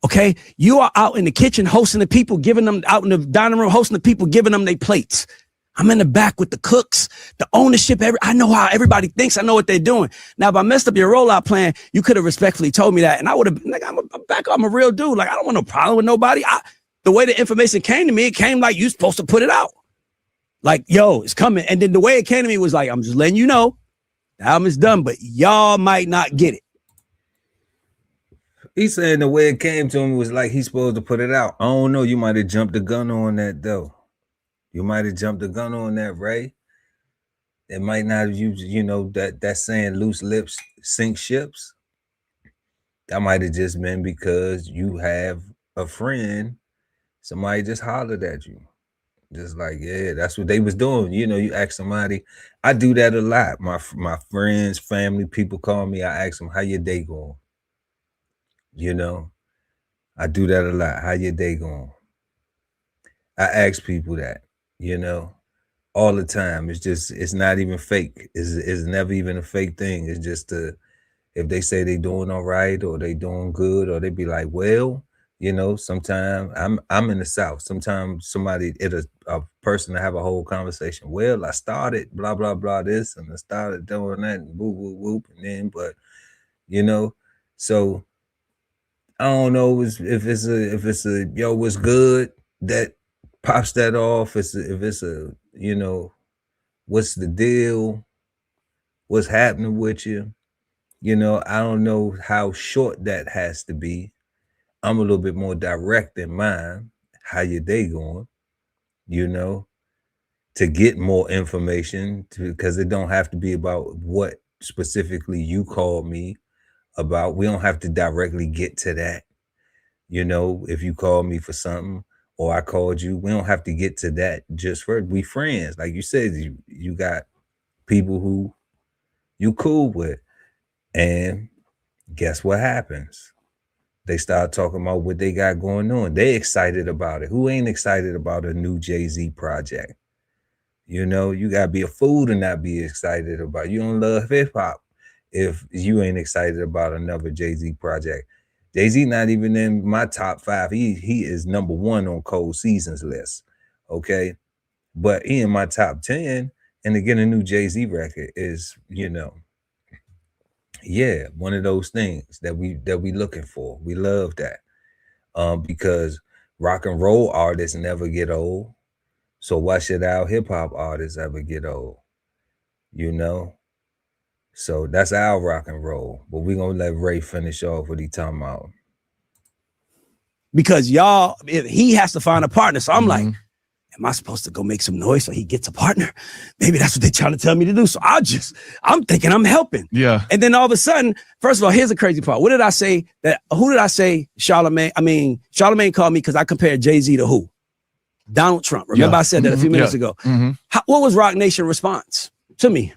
Okay? You are out in the kitchen hosting the people, giving them out in the dining room, hosting the people, giving them their plates. I'm in the back with the cooks, the ownership. I know how everybody thinks. I know what they're doing. Now, if I messed up your rollout plan, you could have respectfully told me that. And I would have, like, I'm a real dude. Like, I don't want no problem with nobody. The way the information came to me, it came like you supposed to put it out. Like, yo, it's coming. And then the way it came to me was like, I'm just letting you know the album is done, but y'all might not get it. He's saying the way it came to him was like he's supposed to put it out. I don't know. You might have jumped the gun on that, though. You might have jumped the gun on that, Ray. It might not have used, you know, that saying loose lips sink ships. That might have just been because you have a friend. Somebody just hollered at you. Just like, yeah, that's what they was doing. You know, you ask somebody. I do that a lot. My friends, family, people call me. I ask them, how your day going? You know, I do that a lot. How your day going? I ask people that, you know, all the time. It's not even fake. It's never even a fake thing. It's just if they say they doing all right or they doing good, or they be like, well, you know, sometimes I'm in the South. Sometimes a person to have a whole conversation. Well, I started blah, blah, blah this, and I started doing that, and whoop, whoop, whoop. And then, but, you know, so I don't know if it's a yo, what's good that pops that off. If it's a, you know, what's the deal? What's happening with you? You know, I don't know how short that has to be. I'm a little bit more direct than mine. How your day going? You know, to get more information, because it don't have to be about what specifically you called me about. We don't have to directly get to that. You know, if you call me for something or I called you, we don't have to get to that just for we friends. Like you said, you got people who you cool with. And guess what happens? They start talking about what they got going on. They excited about it. Who ain't excited about a new Jay-Z project? You know, you gotta be a fool to not be excited about it. You don't love hip hop if you ain't excited about another Jay-Z project. Jay-Z not even in my top 5. He is number 1 on Cold Seasons list. Okay. But he in my top 10, and to get a new Jay-Z record is, you know, yeah, one of those things that we looking for. We love that. Because rock and roll artists never get old. So why should our hip hop artists ever get old? You know? So that's our rock and roll. But we're gonna let Ray finish off what he talking about. Because y'all, he has to find a partner. So I'm like, am I supposed to go make some noise so he gets a partner? Maybe that's what they're trying to tell me to do. So I'm thinking I'm helping. Yeah. And then all of a sudden, first of all, here's the crazy part. What did I say? Who did I say Charlamagne called me because I compared Jay-Z to who? Donald Trump. Remember I said that a few minutes ago. What was Rock Nation response to me?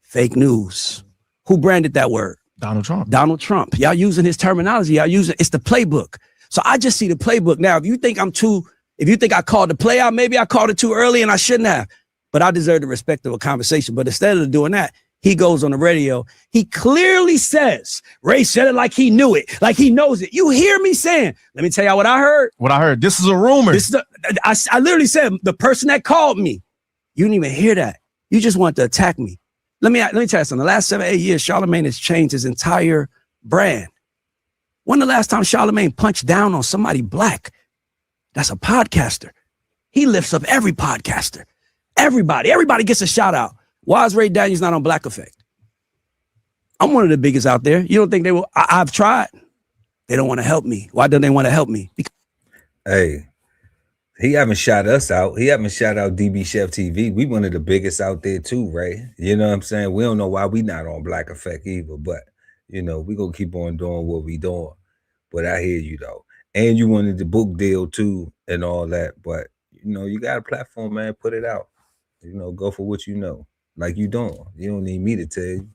Fake news. Who branded that word? Donald Trump. Donald Trump. Y'all using his terminology. It's the playbook. So I just see the playbook. Now, if you think I called the play out, maybe I called it too early and I shouldn't have. But I deserve the respect of a conversation. But instead of doing that, He goes on the radio. He clearly says, Ray said it like he knew it, like he knows it. You hear me saying, let me tell y'all what I heard. What I heard. This is a rumor. I literally said, the person that called me, you didn't even hear that. You just wanted to attack me. Let me tell you something. The last 7-8 years, Charlamagne has changed his entire brand. When the last time Charlamagne punched down on somebody black? That's a podcaster. He lifts up every podcaster. Everybody gets a shout out. Why is Ray Daniels not on Black Effect? I'm one of the biggest out there. You don't think they will? I've tried. They don't want to help me. Why don't they want to help me? Hey, he haven't shot us out. He haven't shot out DBCHEFTV. We one of the biggest out there too, Ray. You know what I'm saying? We don't know why we not on Black Effect either, but you know, we gonna keep on doing what we doing. But I hear you though. And you wanted the book deal too and all that. But you know, you got a platform, man. Put it out. You know, go for what you know. Like you doing. You don't need me to tell you.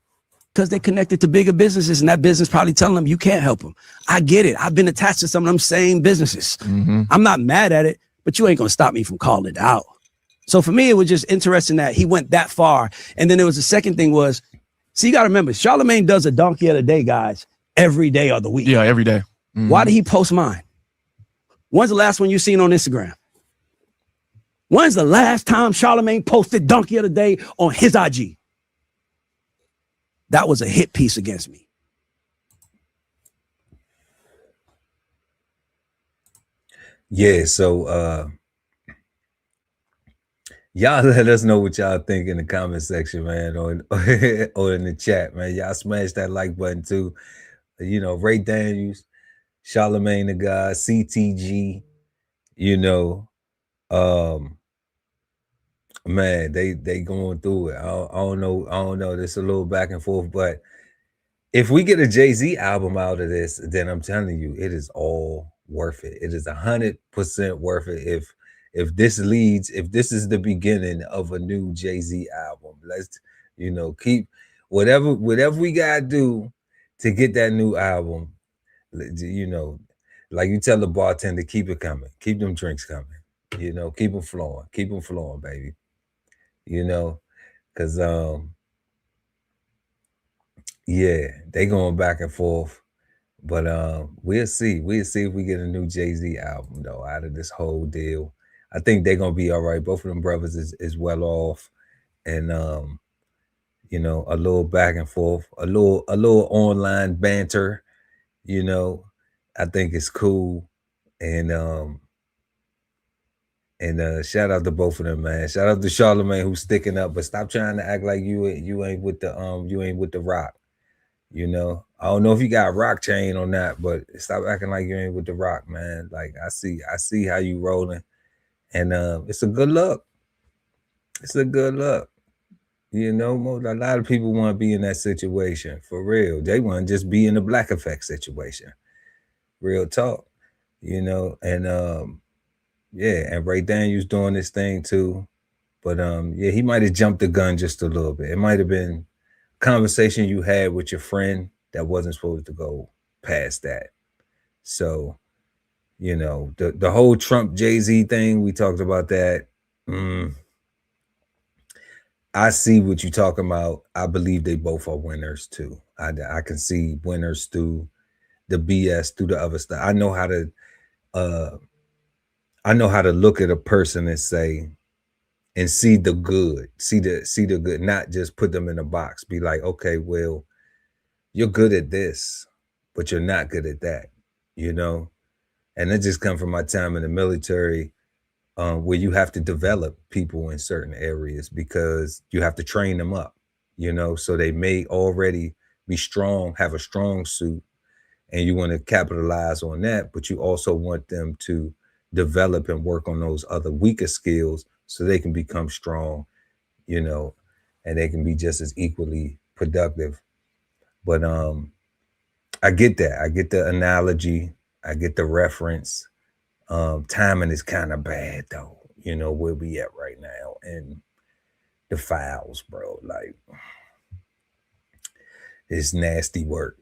Because they connected to bigger businesses, and that business probably telling them you can't help them. I get it. I've been attached to some of them same businesses. I'm not mad at it, but you ain't gonna stop me from calling it out. So for me, it was just interesting that he went that far. And then there was the second thing was, see, you gotta remember, Charlamagne does a donkey of the day, guys, every day of the week. Yeah, every day. Why did he post mine? When's the last one you seen on Instagram? When's the last time Charlamagne posted donkey of the day on his IG? That was a hit piece against me. Yeah, so y'all let us know what y'all think in the comment section, man, or in the chat, man. Y'all smash that like button too. You know, Ray Daniels, Charlamagne the God, CTG, you know, man, they going through it. I don't know. There's a little back and forth, but if we get a Jay-Z album out of this, then I'm telling you, it is all worth it. It is 100% worth it. If this is the beginning of a new Jay-Z album, let's, you know, keep whatever we gotta do to get that new album. You know, like you tell the bartender, keep it coming, keep them drinks coming. You know, keep them flowing, baby. You know, because yeah, they going back and forth, but we'll see if we get a new Jay-Z album though out of this whole deal. I think they're gonna be all right. Both of them brothers is well off, and you know, a little back and forth, a little online banter, you know, I think it's cool. And shout out to both of them, man. Shout out to Charlamagne who's sticking up, but stop trying to act like you ain't with the rock. You know, I don't know if you got a rock chain on that, but stop acting like you ain't with the rock, man. Like I see how you rolling, and it's a good look. It's a good look. You know, a lot of people want to be in that situation for real. They want to just be in the Black Effect situation. Real talk, you know, and yeah, and Ray Daniels doing this thing too. But yeah, he might have jumped the gun just a little bit. It might have been a conversation you had with your friend that wasn't supposed to go past that. So, you know, the whole Trump Jay-Z thing, we talked about that. I see what you're talking about. I believe they both are winners too. I can see winners through the BS, through the other stuff. I know how to look at a person and say, and see the good, see the good, not just put them in a box. Be like, okay, well, you're good at this, but you're not good at that, you know? And it just comes from my time in the military, where you have to develop people in certain areas because you have to train them up, you know, so they may already be strong, have a strong suit, and you want to capitalize on that, but you also want them to develop and work on those other weaker skills so they can become strong, you know, and they can be just as equally productive. But I get that. I get the analogy. I get the reference. Timing is kind of bad though, you know, where we at right now and the files, bro. Like, it's nasty work.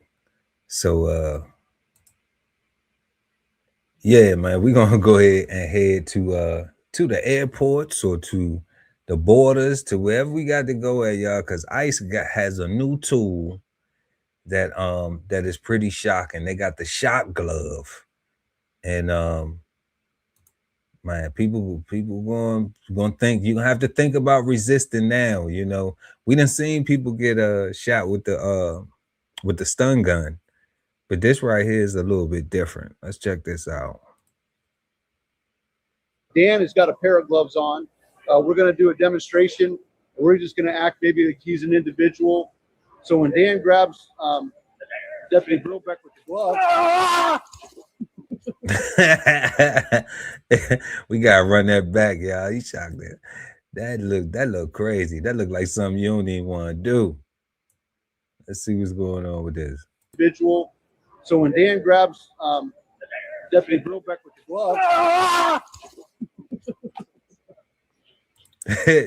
So yeah, man, we're gonna go ahead and head to the airports or to the borders to wherever we got to go at, y'all, because ICE has a new tool that that is pretty shocking. They got the shock glove, and man, people going to think, you're gonna have to think about resisting now. You know, we done seen people get shot with the stun gun, but this right here is a little bit different. Let's check this out. Dan has got a pair of gloves on. We're going to do a demonstration. We're just going to act maybe like he's an individual. So when Dan grabs Deputy Brobeck with the glove, we gotta run that back, y'all. He shocked that. That look crazy. That look like something you don't even want to do. Let's see what's going on with this. Individual. So when Dan grabs Deputy Brobeck with the glove,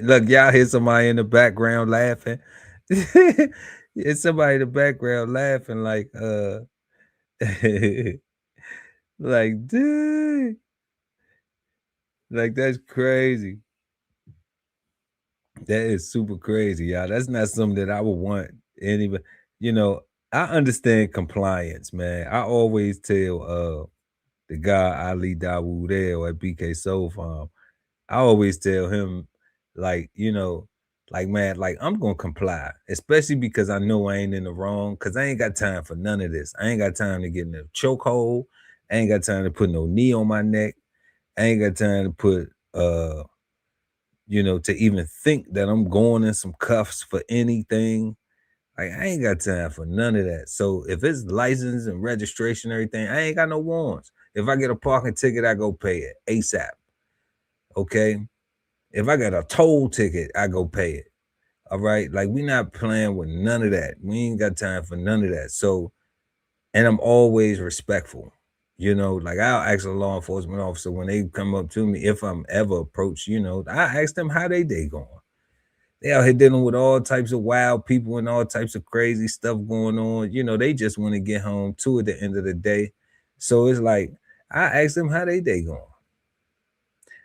look, y'all hear somebody in the background laughing. It's somebody in the background laughing like like, dude, like that's crazy. That is super crazy, y'all. That's not something that I would want anybody. You know, I understand compliance, man. I always tell the guy Ali Dawood at BK Soul Farm, I always tell him, like, you know, like, man, like, I'm gonna comply, especially because I know I ain't in the wrong, because I ain't got time for none of this. I ain't got time to get in a chokehold. I ain't got time to put no knee on my neck. I ain't got time to put you know, to even think that I'm going in some cuffs for anything. Like, I ain't got time for none of that. So if it's license and registration and everything, I ain't got no warrants. If I get a parking ticket, I go pay it ASAP. Okay. If I got a toll ticket, I go pay it. All right. Like, we not playing with none of that. We ain't got time for none of that. So, and I'm always respectful. You know, like, I'll ask a law enforcement officer when they come up to me, if I'm ever approached, you know, I ask them how they day going. They out here dealing with all types of wild people and all types of crazy stuff going on. You know, they just want to get home too at the end of the day. So it's like, I ask them how they day going.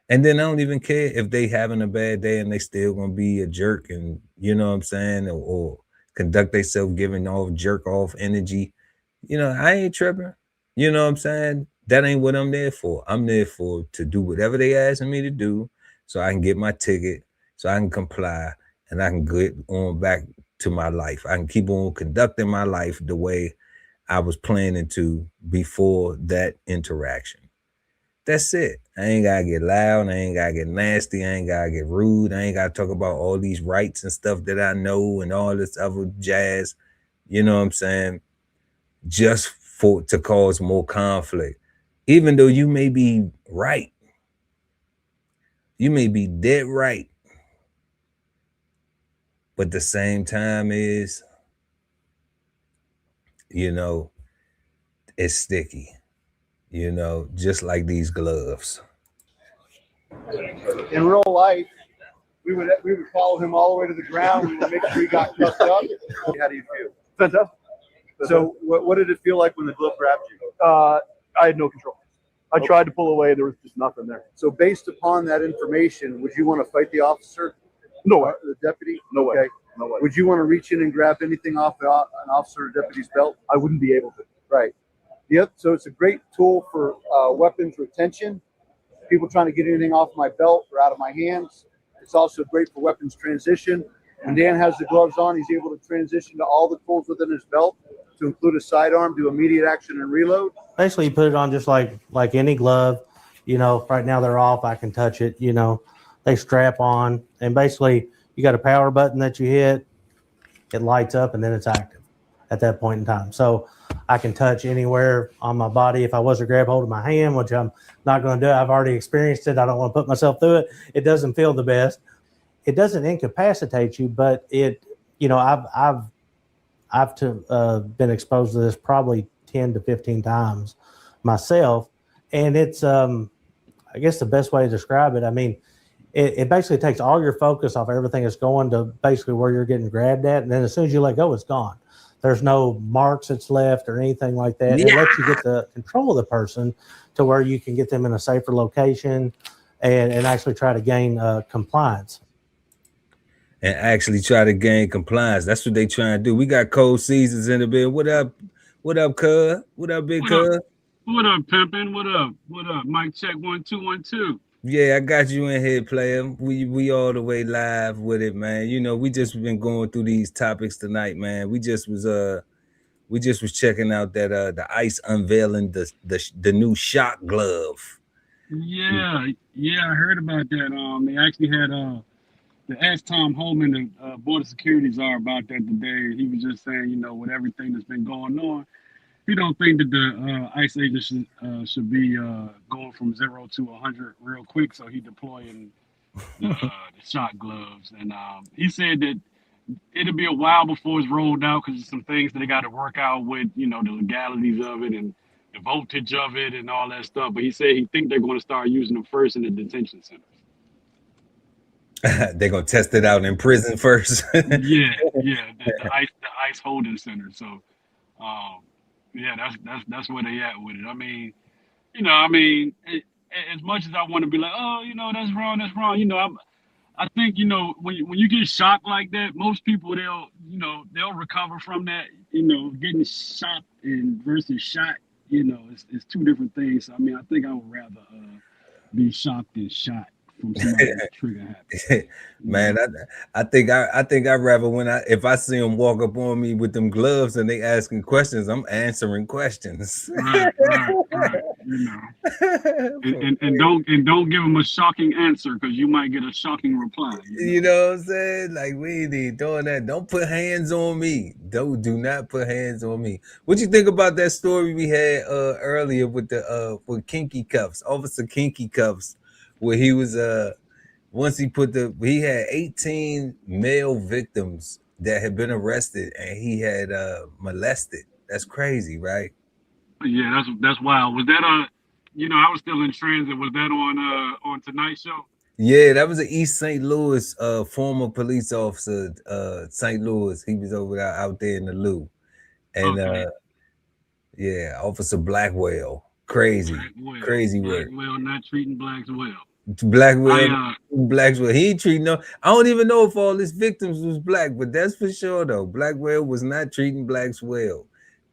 And then I don't even care if they having a bad day and they still gonna be a jerk and, you know what I'm saying, or conduct themselves giving off jerk off energy. You know, I ain't tripping. You know what I'm saying? That ain't what I'm there for. I'm there to do whatever they asking me to do so I can get my ticket, so I can comply, and I can get on back to my life. I can keep on conducting my life the way I was planning to before that interaction. That's it. I ain't gotta get loud. I ain't gotta get nasty. I ain't gotta get rude. I ain't gotta talk about all these rights and stuff that I know and all this other jazz. You know what I'm saying? Just to cause more conflict. Even though you may be right. You may be dead right. But the same time is, you know, it's sticky. You know, just like these gloves. in real life, we would follow him all the way to the ground. We would make sure he got cuffed up. How do you feel? Fantastic. So what did it feel like when the glove grabbed you? I had no control. I tried to pull away. There was just nothing there. So based upon that information, would you want to fight the officer? No way. The deputy? No way. Okay. No way. Would you want to reach in and grab anything off an officer or deputy's belt? I wouldn't be able to. Right. Yep. So it's a great tool for weapons retention. People trying to get anything off my belt or out of my hands. It's also great for weapons transition. When Dan has the gloves on, he's able to transition to all the tools within his belt, to include a sidearm, do immediate action and reload. Basically, you put it on just like any glove. You know, right now they're off. I can touch it. You know, they strap on, and basically you got a power button that you hit. It lights up, and then it's active at that point in time. So I can touch anywhere on my body. If I was to grab hold of my hand, which I'm not going to do, I've already experienced it. I don't want to put myself through it. It doesn't feel the best. It doesn't incapacitate you, but it, you know, I've been exposed to this probably 10 to 15 times myself. And it's, I guess the best way to describe it, I mean, it basically takes all your focus off everything that's going to basically where you're getting grabbed at. And then as soon as you let go, it's gone. There's no marks that's left or anything like that. Yeah. It lets you get the control of the person to where you can get them in a safer location and actually try to gain compliance. and actually try to gain compliance. That's what they trying to do. We got Cold Seasons in the bed. What up? What up, cuz? What up, big cuz? What up, pimpin'? What up? What up? Mic check 1 2 1 2. Yeah, I got you in here, player. We all the way live with it, man. You know, we just been going through these topics tonight, man. We just was checking out that the ICE unveiling the new shock glove. Yeah, I heard about that. They actually had they asked Tom Holman, the border security czar, about that today. He was just saying, you know, with everything that's been going on, he don't think that the ICE agents should be going from 0 to 100 real quick. So he deploying the shot gloves, and he said that it'll be a while before it's rolled out because there's some things that they got to work out with, you know, the legalities of it and the voltage of it and all that stuff. But he said he think they're going to start using them first in the detention centers. They're gonna test it out in prison first. the ICE holding center. So, that's where they at with it. I mean, you know, as much as I want to be like, oh, you know, that's wrong. You know, I think, you know, when you get shocked like that, most people they'll recover from that. You know, getting shocked and versus shot, you know, it's two different things. I mean, I think I would rather be shocked than shot from somebody that's trigger happy. Man, I think I'd rather if I see them walk up on me with them gloves and they asking questions, I'm answering questions. Right. You know, and don't give them a shocking answer because you might get a shocking reply. You know what I'm saying? Like, we ain't doing that. Don't put hands on me. Do not put hands on me. What you think about that story we had earlier with the with Kinky Cuffs, Officer Kinky Cuffs, where he was he had 18 male victims that had been arrested and he had molested. That's crazy, right? Yeah, that's wild. Was that you know, I was still in transit. Was that on Tonight Show? Yeah, that was an East St. Louis former police officer, St. Louis. He was out there in the Lou. And yeah, Officer Blackwell. Crazy work. Blackwell not treating blacks well. Blackwell. He ain't treating no. I don't even know if all his victims was black, but that's for sure though. Blackwell was not treating blacks well.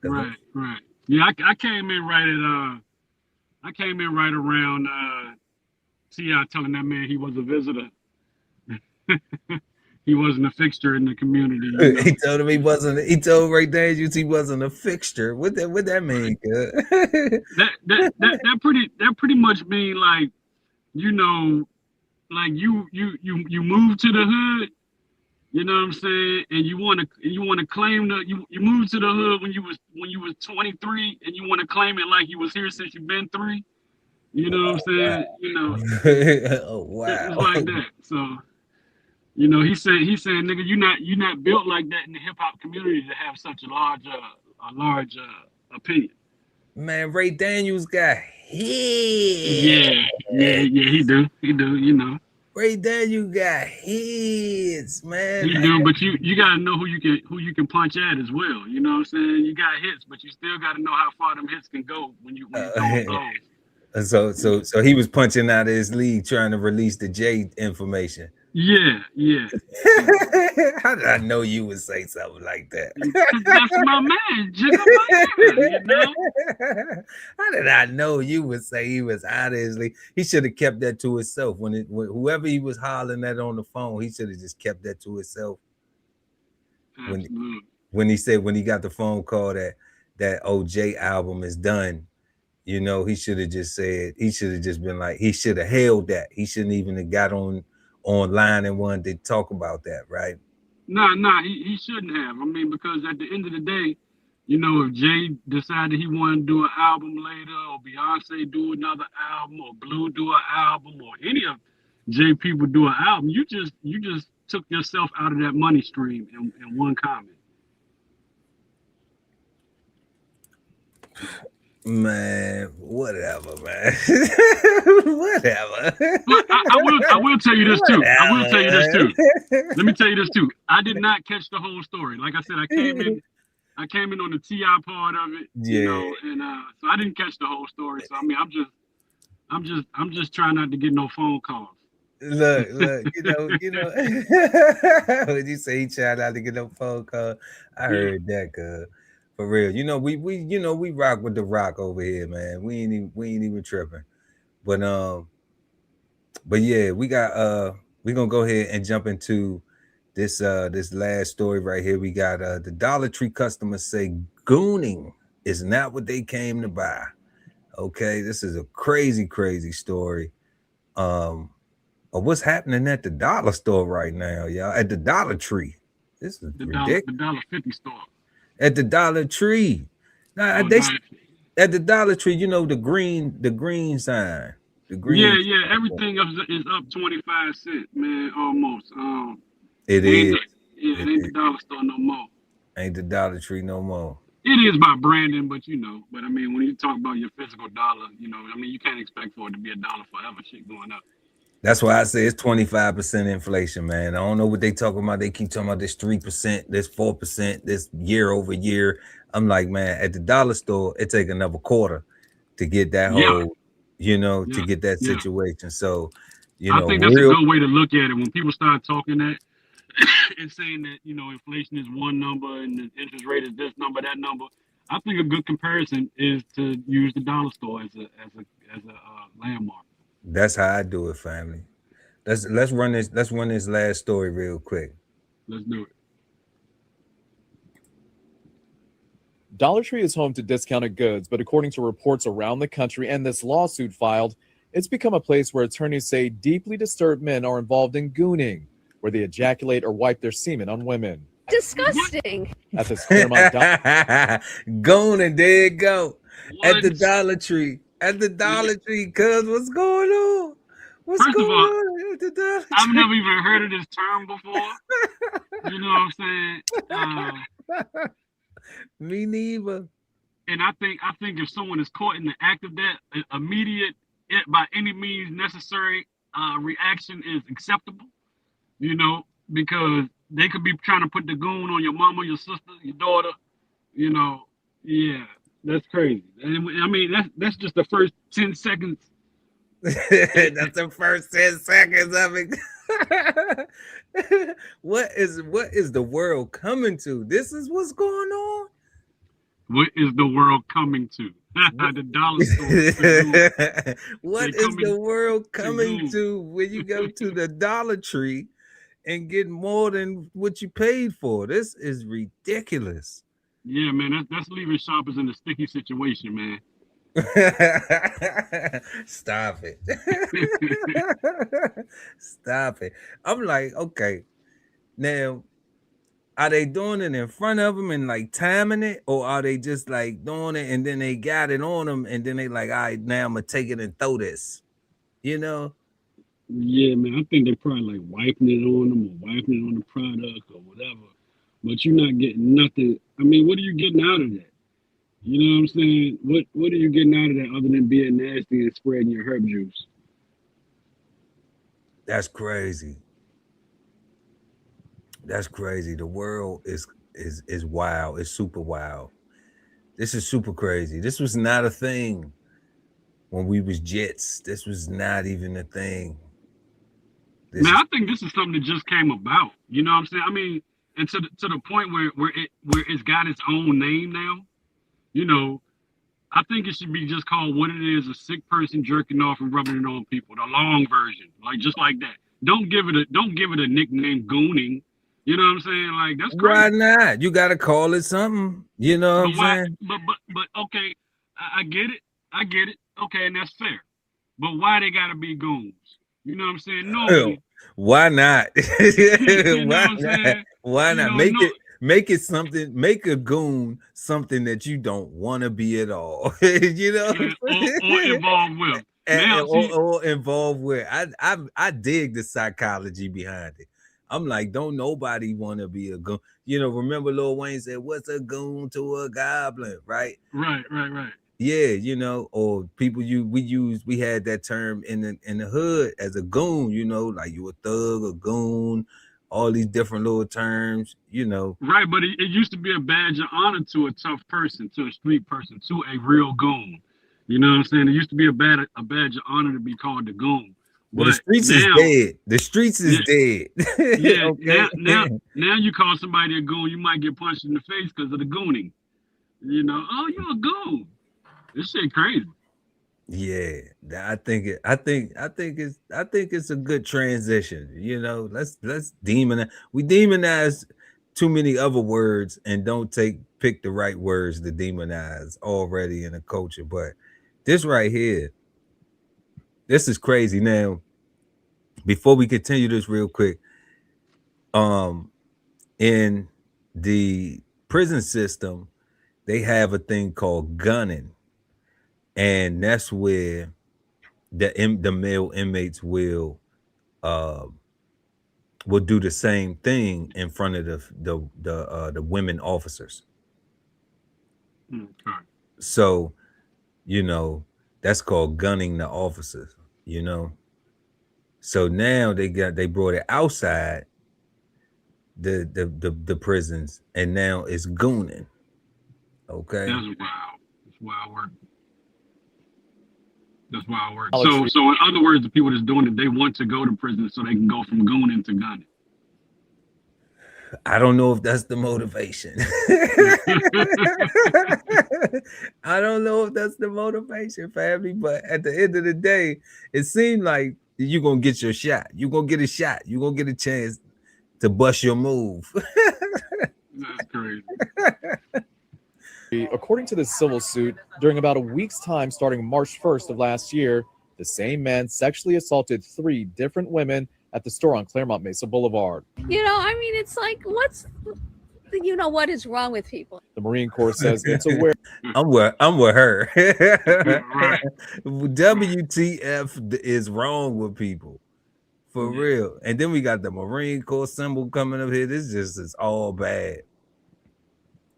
Right. Yeah, I came in right around T.I. telling that man he was a visitor. He wasn't a fixture in the community. You know? He told him he wasn't. He told Ray Daniels he wasn't a fixture. What that mean? that pretty much mean like, you know, like you move to the hood, you know what I'm saying, and you want to claim that you moved to the hood when you was 23, and you want to claim it like you was here since you've been 3. You know what I'm saying? You know. Oh wow. It's like that. So, you know, he said, nigga, you're not built like that in the hip hop community to have such a large opinion. Man, Ray Daniels got hit. Yeah, he do, you know. Ray Daniels got hits, man. He do, but you gotta know who you can punch at as well. You know what I'm saying? You got hits, but you still gotta know how far them hits can go when you throw those. So he was punching out of his league trying to release the J information. Yeah. How did I know you would say something like that? That's my man, Jigga, you know? How did I know you would say he was out of his league? He should have kept that to himself. When whoever he was hollering at on the phone, he should have just kept that to himself. When he said when he got the phone call that OJ album is done, you know, he should have just said, he should have just been like, he should have held that. He shouldn't even have got online and wanted to talk about that, right? Nah, he shouldn't have. I mean, because at the end of the day, you know, if Jay decided he wanted to do an album later, or Beyonce do another album, or Blue do an album, or any of Jay people do an album, you just took yourself out of that money stream in one comment. Man, whatever, man. Whatever. Look, I will tell you this too. Let me tell you this too. I did not catch the whole story. Like I said, I came in on the T.I. part of it, you know, and so I didn't catch the whole story. So I mean, I'm just trying not to get no phone calls. Look, when you say he tried not to get no phone call, I heard that, cuz. For real. We rock with the rock over here, man. We ain't even tripping. But yeah, we're gonna go ahead and jump into this last story right here. We got the Dollar Tree customers say gooning is not what they came to buy. Okay, this is a crazy story. Of what's happening at the dollar store right now, y'all. At the Dollar Tree. This is ridiculous. The $1.50 store. At the Dollar Tree. Now, at the Dollar Tree, the green sign. The green. Yeah. Everything is up 25 cents, man, almost. It is. It ain't the dollar store no more. Ain't the Dollar Tree no more. It is by branding, but I mean, when you talk about your physical dollar, you can't expect for it to be $1 forever. Shit going up. That's why I say it's 25% inflation, man. I don't know what they talking about. They keep talking about this 3%, this 4%, this year over year. I'm like, man, at the dollar store, it take another quarter to get that whole, to get that situation. So, I think that's a good way to look at it. When people start talking that and saying that, inflation is one number and the interest rate is this number, that number, I think a good comparison is to use the dollar store as a landmark. That's how I do it, family. Let's run this last story real quick. Let's do it. Dollar Tree is home to discounted goods, but according to reports around the country and this lawsuit filed, it's become a place where attorneys say deeply disturbed men are involved in gooning, where they ejaculate or wipe their semen on women. Disgusting. At this Claremont Gooning, there you go. At the Dollar Tree. At the Dollar Tree, cuz what's going on? What's First going of all, on at the Dollar Tree? I've never even heard of this term before. You know what I'm saying? Me neither. And I think if someone is caught in the act of that, immediate, by any means necessary, reaction is acceptable. Because they could be trying to put the goon on your mama, your sister, your daughter. Yeah. That's crazy. I mean, that's just the first 10 seconds. That's the first 10 seconds of it. What is the world coming to? This is what's going on. What is the world coming to? The dollar store. What is the world coming to when you go to the Dollar Tree and get more than what you paid for? This is ridiculous. Yeah, man, that's leaving shoppers in a sticky situation, man. Stop it. Stop it. I'm like, okay, now, are they doing it in front of them and like timing it, or are they just like doing it and then they got it on them and then they like, all right, now I'm gonna take it and throw this, Yeah, man, I think they're probably like wiping it on them or wiping it on the product or whatever. But you're not getting nothing. I mean, what are you getting out of that? You know what I'm saying? What are you getting out of that other than being nasty and spreading your herb juice? That's crazy. That's crazy. The world is wild. It's super wild. This is super crazy. This was not a thing when we was Jets. This was not even a thing. I think this is something that just came about. You know what I'm saying? I mean, and to the point where it's got its own name now. I think it should be just called what it is: a sick person jerking off and rubbing it on people. The long version, just like that. Don't give it a nickname, gooning. You know what I'm saying? Like, that's crazy. Why not? You got to call it something. You know what I'm saying? But okay, I get it. Okay, and that's fair. But why they got to be goons? You know what I'm saying? No. Why not? You know what I'm saying? Why not? Make it something. Make a goon something that you don't want to be at all. You know, or involved with. Or involved with. I dig the psychology behind it. I'm like, don't nobody want to be a goon. Remember Lil Wayne said, "What's a goon to a goblin?" Right? Right. Yeah, or people we had that term in the hood as a goon. Like you a thug, a goon, all these different little terms. Right, but it used to be a badge of honor to a tough person, to a street person, to a real goon. You know what I'm saying? It used to be a badge of honor to be called the goon. Well, the But streets is now, dead. The streets is dead. yeah, Okay. now you call somebody a goon, you might get punched in the face because of the gooning. You know, oh, you're a goon. This shit crazy. Yeah, I think it's a good transition. You know, let's demonize. We demonize too many other words and don't pick the right words to demonize already in the culture. But this right here, this is crazy. Now, before we continue this real quick, in the prison system, they have a thing called gunning, and that's where the male inmates will do the same thing in front of the women officers. Okay. So, you know, that's called gunning the officers, you know. So now they brought it outside the prisons, and now it's gooning. Okay. That's wild. That's wild work. That's wild work. So in other words, the people that's doing it, they want to go to prison so they can go from gooning to gunning. I don't know if that's the motivation. I don't know if that's the motivation, family, but at the end of the day, it seemed like you're going to get your shot. You're going to get a shot. You're going to get a chance to bust your move. That's crazy. According to the civil suit, during about a week's time starting March 1st of last year, the same man sexually assaulted 3 different women at the store on Claremont Mesa Boulevard. You know, I mean, it's like, what is wrong with people? The Marine Corps says it's aware. I'm with her. WTF is wrong with people. For real. And then we got the Marine Corps symbol coming up here. This just is all bad.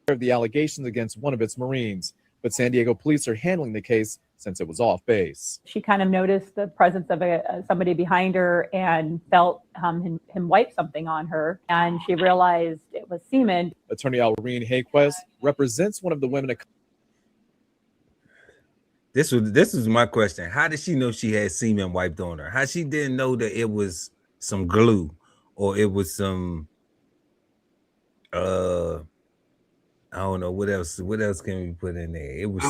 Of the allegations against one of its Marines, but San Diego police are handling the case since it was off base. She kind of noticed the presence of somebody behind her and felt him wipe something on her, and she realized it was semen. Attorney Alreen Hayquest represents one of the women. This was my question. How did she know she had semen wiped on her? How she didn't know that it was some glue or it was some I don't know what else can we put in there? It was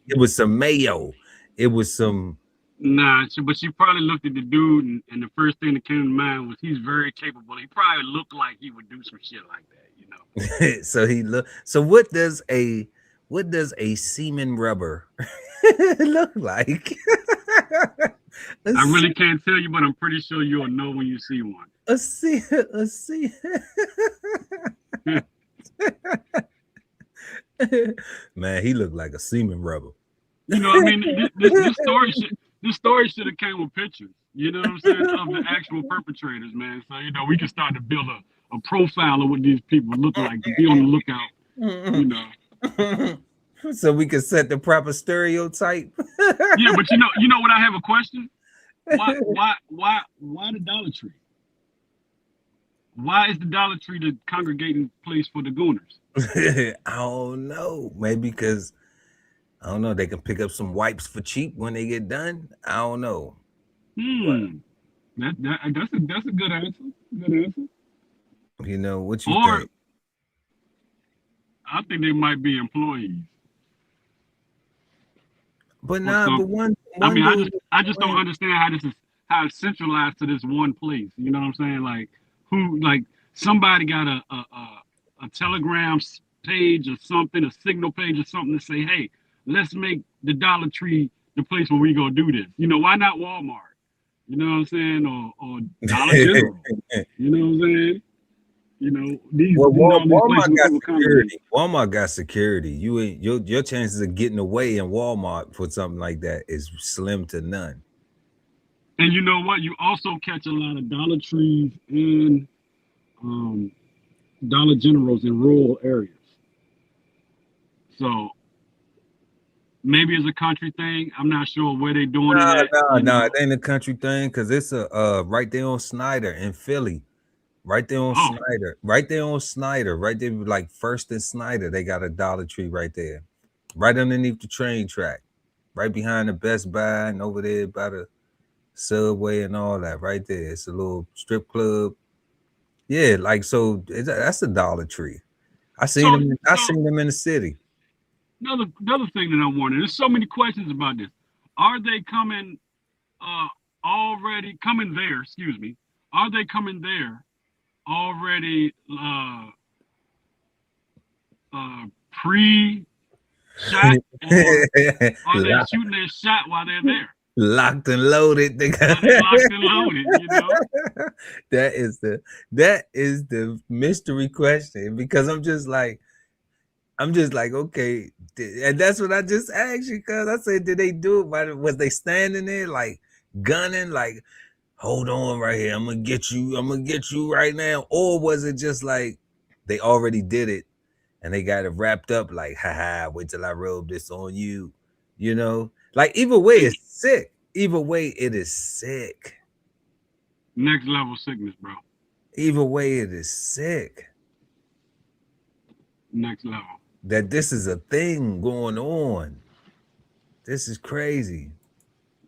it was some mayo. It was some but she probably looked at the dude and the first thing that came to mind was he's very capable. He probably looked like he would do some shit like that, you know. So what does a semen rubber look like? I really can't tell you, but I'm pretty sure you'll know when you see one. A semen. Man, he looked like a semen rubber. You know, I mean, this story should have came with pictures. You know what I'm saying? Of the actual perpetrators, man. So you know, we can start to build a profile of what these people look like. To be on the lookout. You know. So we can set the proper stereotype. Yeah, but you know what? I have a question. Why the Dollar Tree? Why is the Dollar Tree the congregating place for the gooners? I don't know. Maybe because I don't know. They can pick up some wipes for cheap when they get done. I don't know. That's a good answer. Good answer. You know what you think? I think they might be employees. But but one I mean, I just don't understand how it's centralized to this one place. You know what I'm saying? Like somebody got a Telegram page or something, a signal page or something to say, hey, let's make the Dollar Tree the place where we go do this. You know, why not Walmart? You know what I'm saying? Or Dollar General. You know what I'm saying? You know, Walmart got security. Walmart got security. You ain't your chances of getting away in Walmart for something like that is slim to none. And you know what? You also catch a lot of Dollar Trees and Dollar Generals in rural areas. So maybe it's a country thing. I'm not sure where they're doing it. No, it ain't a country thing because it's right there on Snyder in Philly. Right there on Snyder, right there, like First and Snyder, they got a Dollar Tree right there, right underneath the train track, right behind the Best Buy and over there by the Subway and all that right there. It's a little strip club. Yeah, like so that's a Dollar Tree. I seen them in the city. Another thing that I'm wondering, there's so many questions about this. Are they coming already coming there, excuse me. Are they coming there already pre-shot, or are they shooting their shot while they're there? Locked and loaded. They got locked and loaded, you know. That is the mystery question, because I'm just like, okay, and that's what I just asked you, because I said, did they do it? Was they standing there like gunning, like, hold on right here, I'm gonna get you right now, or was it just like they already did it and they got it wrapped up like, haha, wait till I rub this on you, you know? Like, either way, it's sick. Either way, it is sick. Next level sickness, bro. Either way, it is sick. Next level. That this is a thing going on. This is crazy.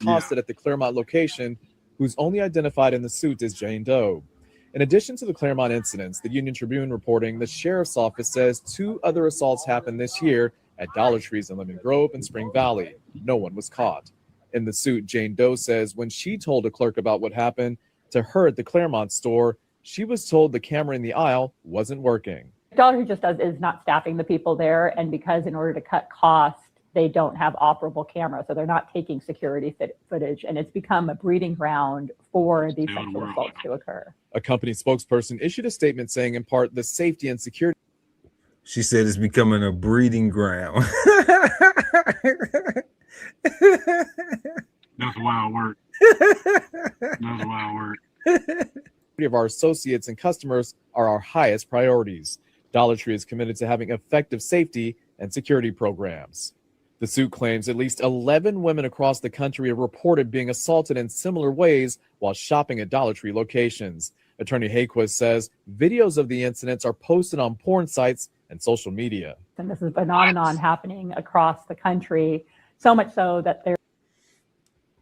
Accosted at the Claremont location, who's only identified in the suit as Jane Doe. In addition to the Claremont incidents, the Union Tribune reporting the sheriff's office says 2 other assaults happened this year at Dollar Trees in Lemon Grove and Spring Valley. No one was caught. In the suit, Jane Doe says when she told a clerk about what happened to her at the Claremont store, she was told the camera in the aisle wasn't working. Dollar Tree just is not staffing the people there, and because in order to cut costs, they don't have operable cameras, so they're not taking security footage, and it's become a breeding ground for these sexual assaults to occur. A company spokesperson issued a statement saying, in part, the safety and security. She said it's becoming a breeding ground. That's wild work. That's wild work. Of our associates and customers are our highest priorities. Dollar Tree is committed to having effective safety and security programs. The suit claims at least 11 women across the country have reported being assaulted in similar ways while shopping at Dollar Tree locations. Attorney Hayquist says videos of the incidents are posted on porn sites and social media. And this is a phenomenon happening across the country, so much so that they're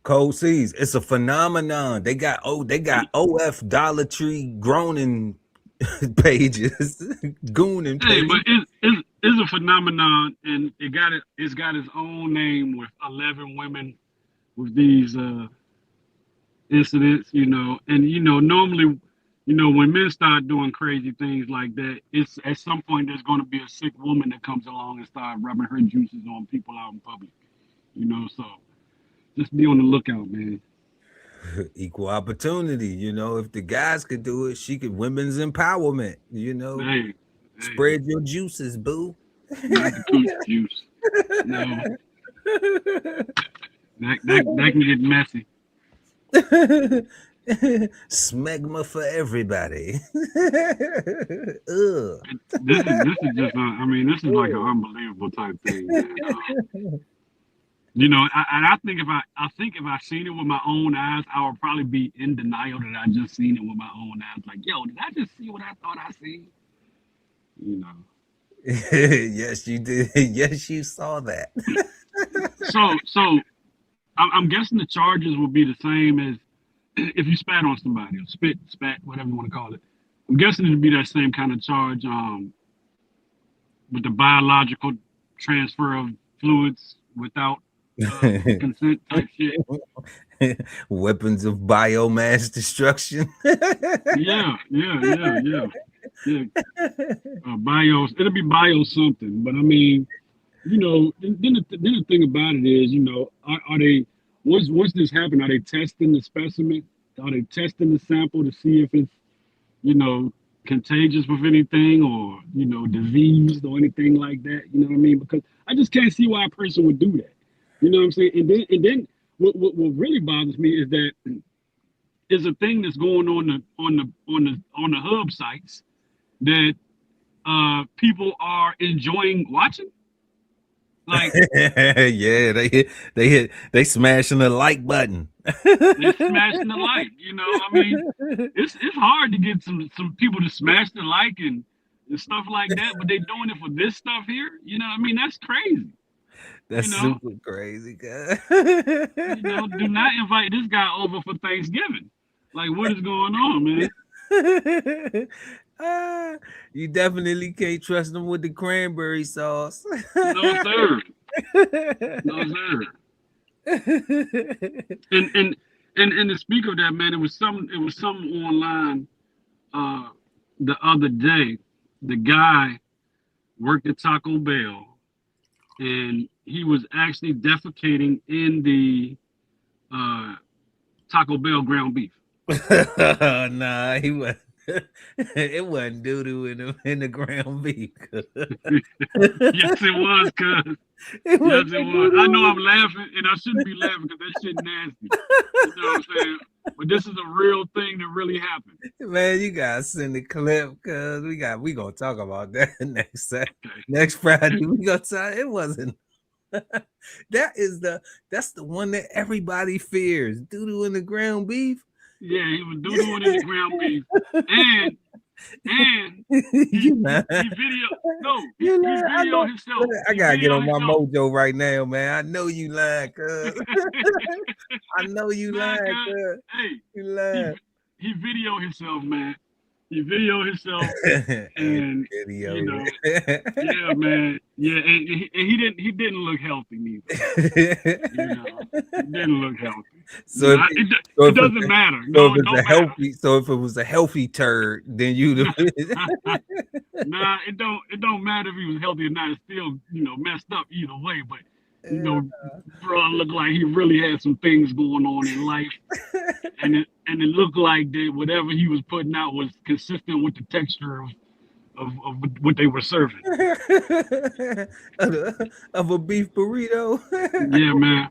Cold Seas. It's a phenomenon. They got OF Dollar Tree groaning pages, gooning pages. Hey, but it's a phenomenon, and it's got its own name with 11 women with these incidents, you know. And you know, normally, you know, when men start doing crazy things like that, it's at some point there's going to be a sick woman that comes along and start rubbing her juices on people out in public, you know. So just be on the lookout, man. Equal opportunity, you know. If the guys could do it, she could. Women's empowerment, you know. Hey. Spread your juices, boo. Not the coochie juice. No. That can get messy. Smegma for everybody. This is just I mean, this is like an unbelievable type thing, man. You know, I think if I seen it with my own eyes, I would probably be in denial that I just seen it with my own eyes. Like, yo, did I just see what I thought I seen? You know. Yes, you did. Yes, you saw that. So I'm guessing the charges will be the same as if you spat on somebody or spat, whatever you want to call it. I'm guessing it'll be that same kind of charge with the biological transfer of fluids without consent type shit. Weapons of biomass destruction. Yeah. It'll be bio something, but I mean, you know, then the thing about it is, you know, are they once this happened, are they testing the specimen? Are they testing the sample to see if it's, you know, contagious with anything or, you know, diseased or anything like that? You know what I mean? Because I just can't see why a person would do that. You know what I'm saying? And then what really bothers me is that there's a thing that's going on the hub sites that people are enjoying watching. Like, yeah, they smashing the like button. They're smashing the like. You know, I mean, it's hard to get some people to smash the like and stuff like that, but they're doing it for this stuff here. You know, I mean, that's crazy. That's You know, super crazy, guy. you know, do not invite this guy over for Thanksgiving. Like, what is going on, man? You definitely can't trust them with the cranberry sauce. No, sir. No, sir. And to speak of that, man, it was some online the other day. The guy worked at Taco Bell, and he was actually defecating in the Taco Bell ground beef. Nah, he was. It wasn't doo-doo in the ground beef. Yes, it was, cuz. Yes, it was. I know I'm laughing, and I shouldn't be laughing because that shit nasty. You know what I'm saying? But this is a real thing that really happened. Man, you gotta send the clip, cuz we gonna talk about that next Friday. We gonna talk. It wasn't. That's the one that everybody fears. Doo-doo in the ground beef. Yeah, he was doo-dooing in the ground beef. And he video himself. I gotta get on my mojo right now, man. I know you lying, cuz. I know you lying, cuz. Hey, you lying. He video himself, man. He video himself, and you know, yeah, man, yeah, and he didn't look healthy neither. You know, he didn't look healthy. So it doesn't matter. No, it don't matter. So if it was a healthy turd, then you'd have. Nah, it don't matter if he was healthy or not. It's still, you know, messed up either way. But you know, bro, looked like he really had some things going on in life, and it looked like that whatever he was putting out was consistent with the texture of what they were serving. of a beef burrito. Yeah, man.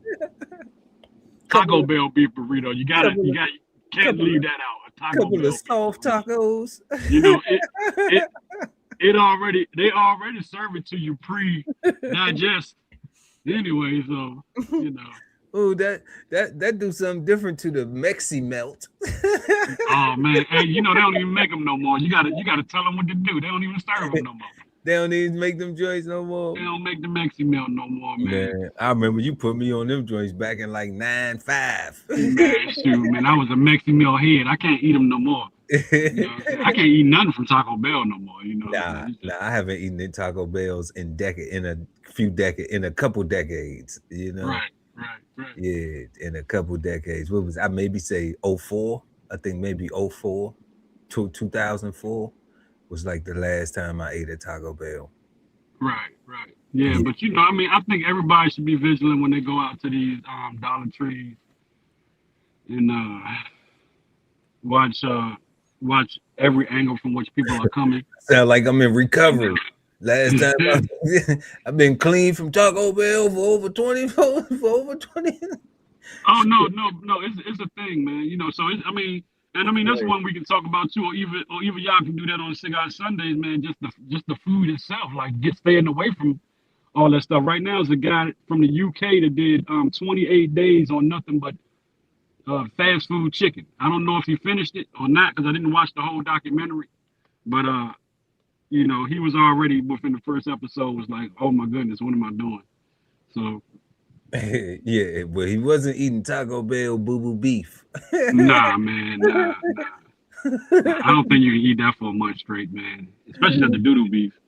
Taco Bell beef burrito. You can't leave that out. A Taco couple Bell of soft tacos. You know, they already serve it to you pre-digest anyway, so you know. Oh, that do something different to the Mexi melt. Oh man, hey, you know they don't even make them no more. You gotta tell them what to do. They don't even serve them no more. They don't even make them joints no more. They don't make the Mexi melt no more, man. I remember you put me on them joints back in like 9.5. Man, shoot, man, I was a Mexi melt head. I can't eat them no more. You know, I can't eat nothing from Taco Bell no more. You know. Nah, I haven't eaten in Taco Bells in a couple decades. You know. Right. Yeah, in a couple decades. What was I maybe say 04? I think maybe 04 to 2004 was like the last time I ate at Taco Bell. Right. Yeah, but you know, I mean, I think everybody should be vigilant when they go out to these Dollar Trees and watch every angle from which people are coming. Sound like I'm in recovery. Last time I've been clean from Taco Bell for over 20. Oh no, it's a thing, man. You know, so I mean that's one we can talk about too, or even y'all can do that on Cigar Sundays, man. Just the food itself, like staying away from all that stuff. Right now, is a guy from the UK that did 28 days on nothing but fast food chicken. I don't know if he finished it or not because I didn't watch the whole documentary, but you know, he was already within the first episode was like, oh my goodness, what am I doing? So yeah, but he wasn't eating Taco Bell boo-boo beef. Nah, man, nah. I don't think you can eat that for a month straight, man. Especially not the doodoo beef.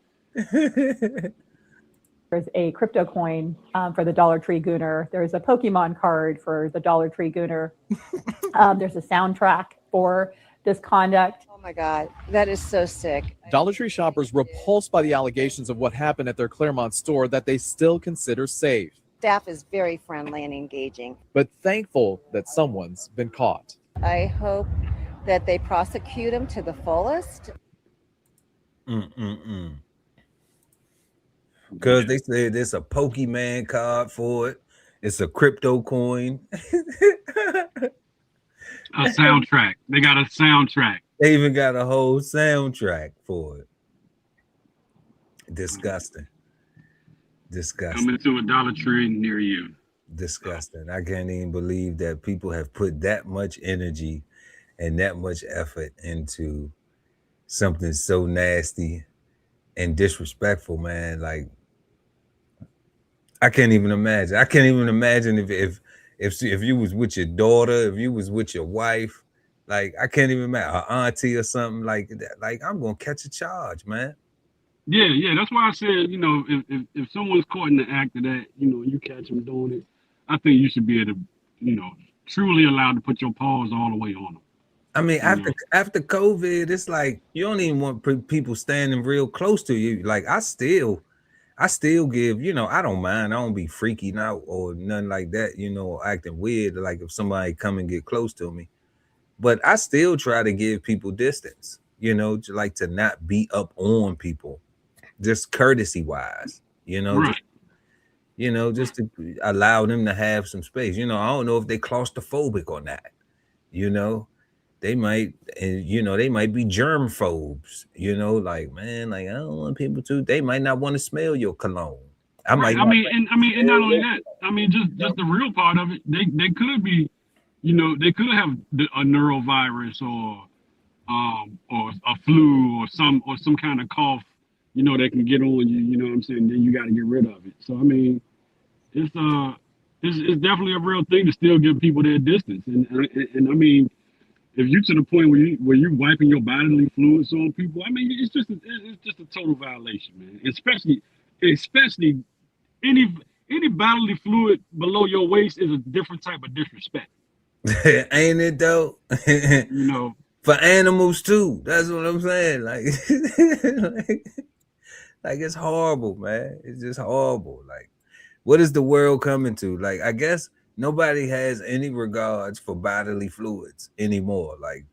There's a crypto coin for the Dollar Tree Gooner. There's a Pokemon card for the Dollar Tree Gooner. There's a soundtrack for this conduct. Oh my God, that is so sick. Dollar Tree shoppers repulsed by the allegations of what happened at their Claremont store that they still consider safe. Staff is very friendly and engaging. But thankful that someone's been caught. I hope that they prosecute him to the fullest. Because they said there's a Pokemon card for it. It's a crypto coin. A soundtrack. They got a soundtrack. They even got a whole soundtrack for it. Disgusting. Coming to a Dollar Tree near you. Disgusting. I can't even believe that people have put that much energy and that much effort into something so nasty and disrespectful, man. Like, I can't even imagine. I can't even imagine if you was with your daughter, if you was with your wife, like I can't even imagine her auntie or something like that. Like I'm gonna catch a charge, man. Yeah. That's why I said, if someone's caught in the act of that, you catch them doing it, I think you should be able to, truly allowed to put your paws all the way on them. I mean, after COVID, it's like you don't even want people standing real close to you. Like I still give, I don't mind. I don't be freaking out or nothing like that, acting weird. Like if somebody come and get close to me, but I still try to give people distance, like to not be up on people, just courtesy wise, Right. just to allow them to have some space. I don't know if they claustrophobic or not, they might, and they might be germ phobes, like, man, like I don't want people to, they might not want to smell your cologne. And not only that, just the real part of it, they could be, they could have a neurovirus or a flu or some kind of cough, that can get on you, you know what I'm saying? Then you got to get rid of it. So I mean, it's definitely a real thing to still give people their distance. And I mean, if you're to the point where you're wiping your bodily fluids on people, I mean, it's just a total violation, man. Especially any bodily fluid below your waist is a different type of disrespect. Ain't it though? For animals too. That's what I'm saying. Like, like it's horrible, man. It's just horrible. Like, what is the world coming to? Like, I guess nobody has any regards for bodily fluids anymore. Like,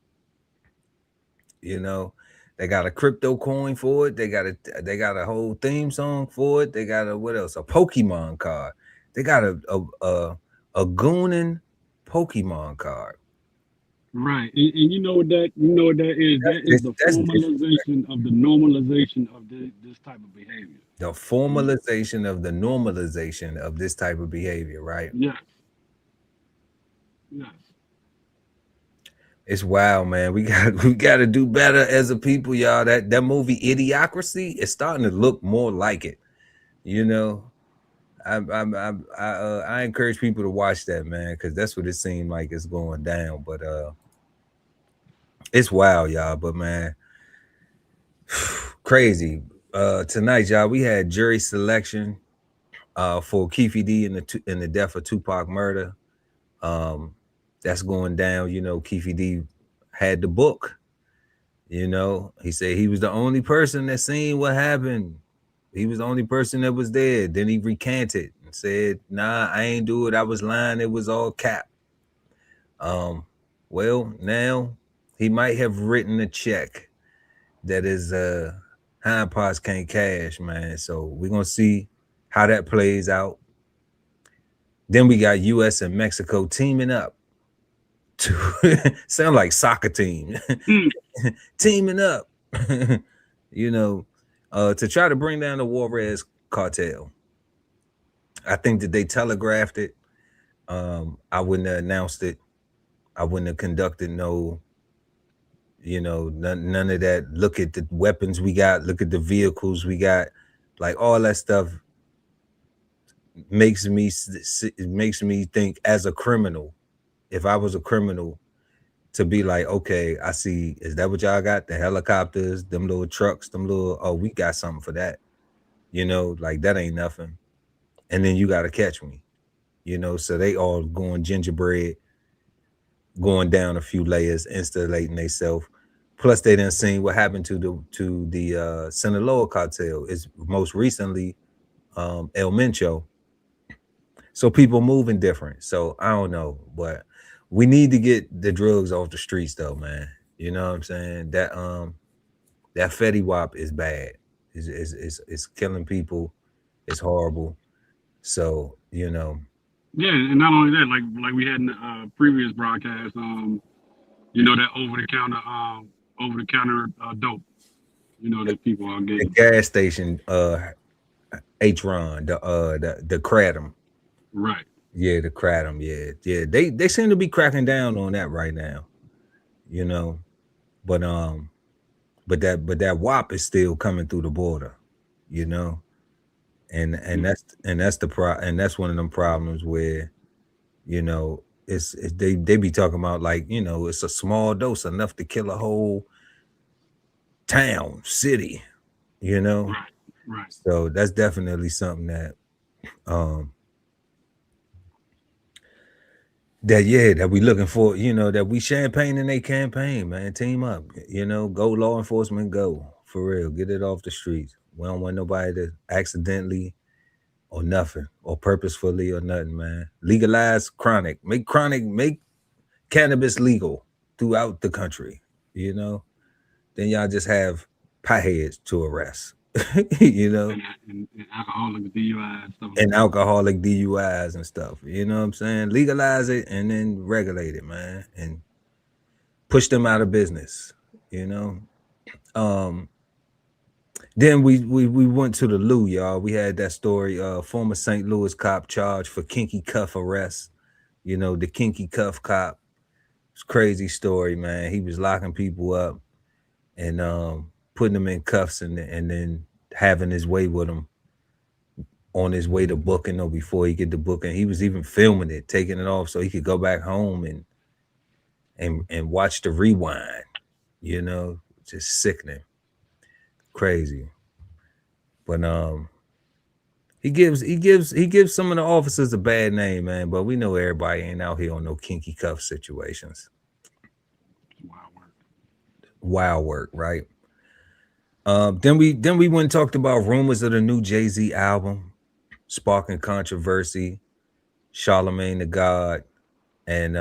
they got a crypto coin for it. They got a whole theme song for it. They got a Pokemon card. They got a goonin' Pokemon card. Right. And you know what that is? That is the formalization of the normalization of this type of behavior. The formalization of the normalization of this type of behavior, right? Yes. It's wild, man. We got to do better as a people, y'all. That movie Idiocracy is starting to look more like it. I encourage people to watch that, man, because that's what it seemed like it's going down. But it's wild, y'all. But man, crazy. Tonight, y'all, we had jury selection for Keffe D in the death of Tupac murder. That's going down. Keffe D had the book. He said he was the only person that seen what happened. He was the only person that was there. Then he recanted and said, nah, I ain't do it. I was lying. It was all cap. Well, now he might have written a check that is hind parts can't cash, man. So we're going to see how that plays out. Then we got U.S. and Mexico teaming up to sound like soccer team, teaming up, to try to bring down the Juarez Cartel. I think that they telegraphed it. I wouldn't have announced it. I wouldn't have conducted none of that. Look at the weapons we got. Look at the vehicles we got. Like all that stuff makes me think as a criminal, if I was a criminal, to be like, okay, I see, is that what y'all got? The helicopters, them little trucks, we got something for that. Like that ain't nothing. And then you got to catch me, so they all going gingerbread, going down a few layers, installating themselves. Plus they done seen what happened to the Sinaloa cartel. It's most recently El Mencho. So people moving different. So I don't know, but we need to get the drugs off the streets though, man. You know what I'm saying? That Fetty Wap is bad. It's killing people. It's horrible. So, Yeah, and not only that, like we had in the previous broadcast, that over the counter dope, that people are getting. The gas station, H-Ron, the Kratom. Right. Yeah, the Kratom. Yeah. They seem to be cracking down on that right now. But that WAP is still coming through the border. And that's one of them problems where, you know, it's they be talking about, like, you know, it's a small dose enough to kill a whole town, city, you know. Right. So that's definitely something that that we looking for, you know, that we champagning a campaign, man. Team up, you know, go law enforcement, go for real, get it off the streets. We don't want nobody to accidentally or nothing or purposefully or nothing, man. Legalize chronic, make cannabis legal throughout the country, you know. Then y'all just have potheads to arrest, you know, And alcoholic DUIs and stuff. and alcoholic DUIs and stuff. You know what I'm saying? Legalize it and then regulate it, man, and push them out of business. You know. Then we went to the Lou, y'all. We had that story. Former St. Louis cop charged for kinky cuff arrest. You know, the kinky cuff cop. It's a crazy story, man. He was locking people up and putting them in cuffs and then having his way with them on his way to booking or before he get to booking. He was even filming it, taking it off so he could go back home and watch the rewind, you know, just sickening. Crazy. But he gives some of the officers a bad name, man, but we know everybody ain't out here on no kinky cuff situations. Wild work, right? Then we went and talked about rumors of the new Jay-Z album, sparking controversy, Charlemagne the God and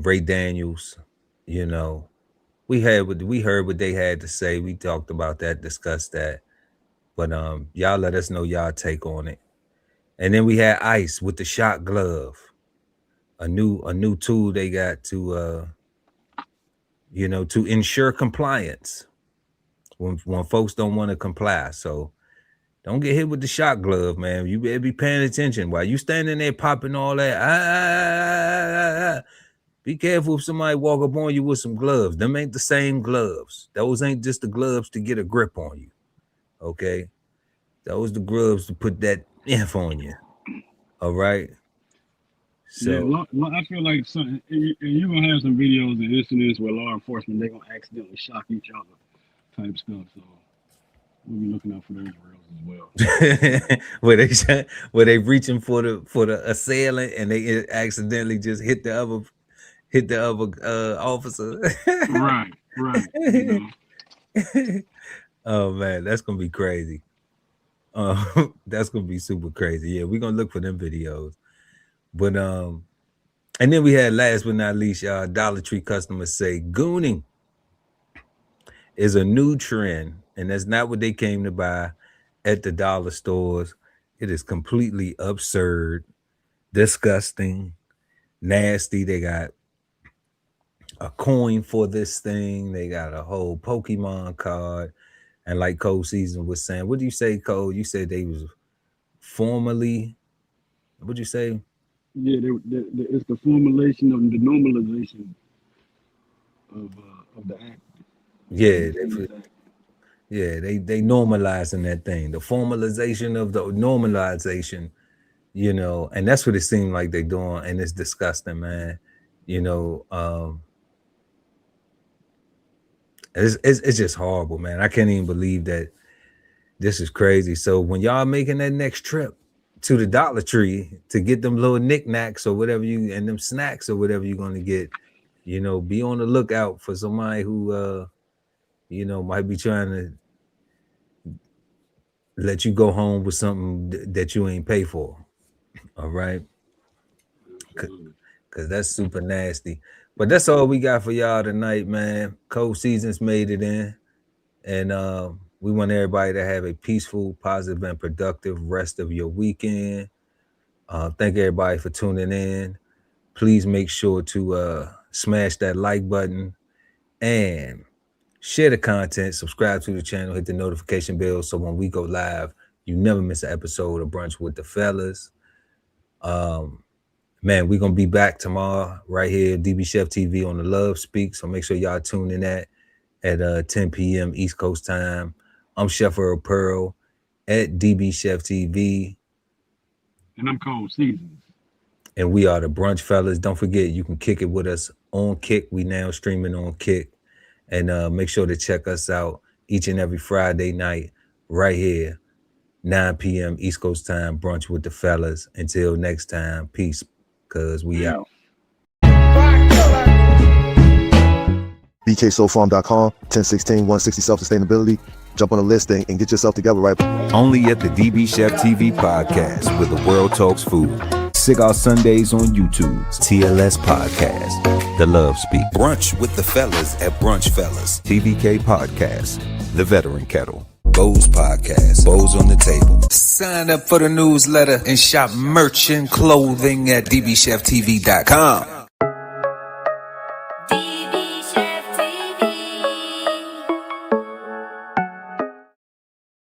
Ray Daniels. You know, we heard what they had to say. We talked about that, discussed that. But y'all let us know y'all take on it. And then we had ICE with the shot glove, a new tool they got to you know, to ensure compliance when folks don't want to comply. So don't get hit with the shot glove, man. You better be paying attention while you standing there popping all that. Be careful if somebody walk up on you with some gloves. Them ain't the same gloves. Those ain't just the gloves to get a grip on you. Okay, those the gloves to put that inf on you. All right. So yeah, I feel like you're gonna have some videos and incidents where law enforcement they're gonna accidentally shock each other, type stuff. So we'll be looking out for those reels as well. where they reaching for the assailant and they accidentally just hit the other officer. Right. You know. Oh man, that's gonna be crazy. That's gonna be super crazy. Yeah, we're gonna look for them videos. But and then we had, last but not least, y'all, Dollar Tree customers say gooning is a new trend, and that's not what they came to buy at the dollar stores. It is completely absurd, disgusting, nasty. They got a coin for this thing. They got a whole Pokemon card. And like Cole Season was saying, what do you say, Cole? You said they was formerly, what'd you say? Yeah, it's the formulation of the normalization of the act. Yeah, they normalizing that thing. The formalization of the normalization, you know, and that's what it seemed like they doing, and it's disgusting, man. You know, it's just horrible, man. I can't even believe that this is crazy. So when y'all making that next trip to the Dollar Tree to get them little knickknacks or whatever and them snacks or whatever you're gonna get, you know, be on the lookout for somebody who you know, might be trying to let you go home with something that you ain't pay for. All right, because that's super nasty. But that's all we got for y'all tonight, man. Cold Seasons made it in, and we want everybody to have a peaceful, positive, and productive rest of your weekend. Thank everybody for tuning in. Please make sure to smash that like button and share the content, subscribe to the channel, hit the notification bell so when we go live, you never miss an episode of Brunch with the Fellas. Man, we're going to be back tomorrow right here, DBCHEFTV on the Love Speak, so make sure y'all tune in at 10 p.m. East Coast time. I'm Chef Earl Pearl, at DBCHEFTV. And I'm Cold Seasons. And we are the Brunch Fellas. Don't forget, you can kick it with us on Kick. We now streaming on Kick. And make sure to check us out each and every Friday night right here, 9 p.m. East Coast time, Brunch with the Fellas. Until next time, peace, because we out. BKSoulFarm.com, 1016, 160 self-sustainability. Jump on the list and get yourself together, right? Only at the DB Chef TV podcast, where the world talks food. Cigar Sundays on YouTube. TLS Podcast. The Love Speak. Brunch with the Fellas at Brunch Fellas. TVK Podcast. The Veteran Kettle. Bo's Podcast. Bo's on the Table. Sign up for the newsletter and shop merch and clothing at DBCHEFTV.com.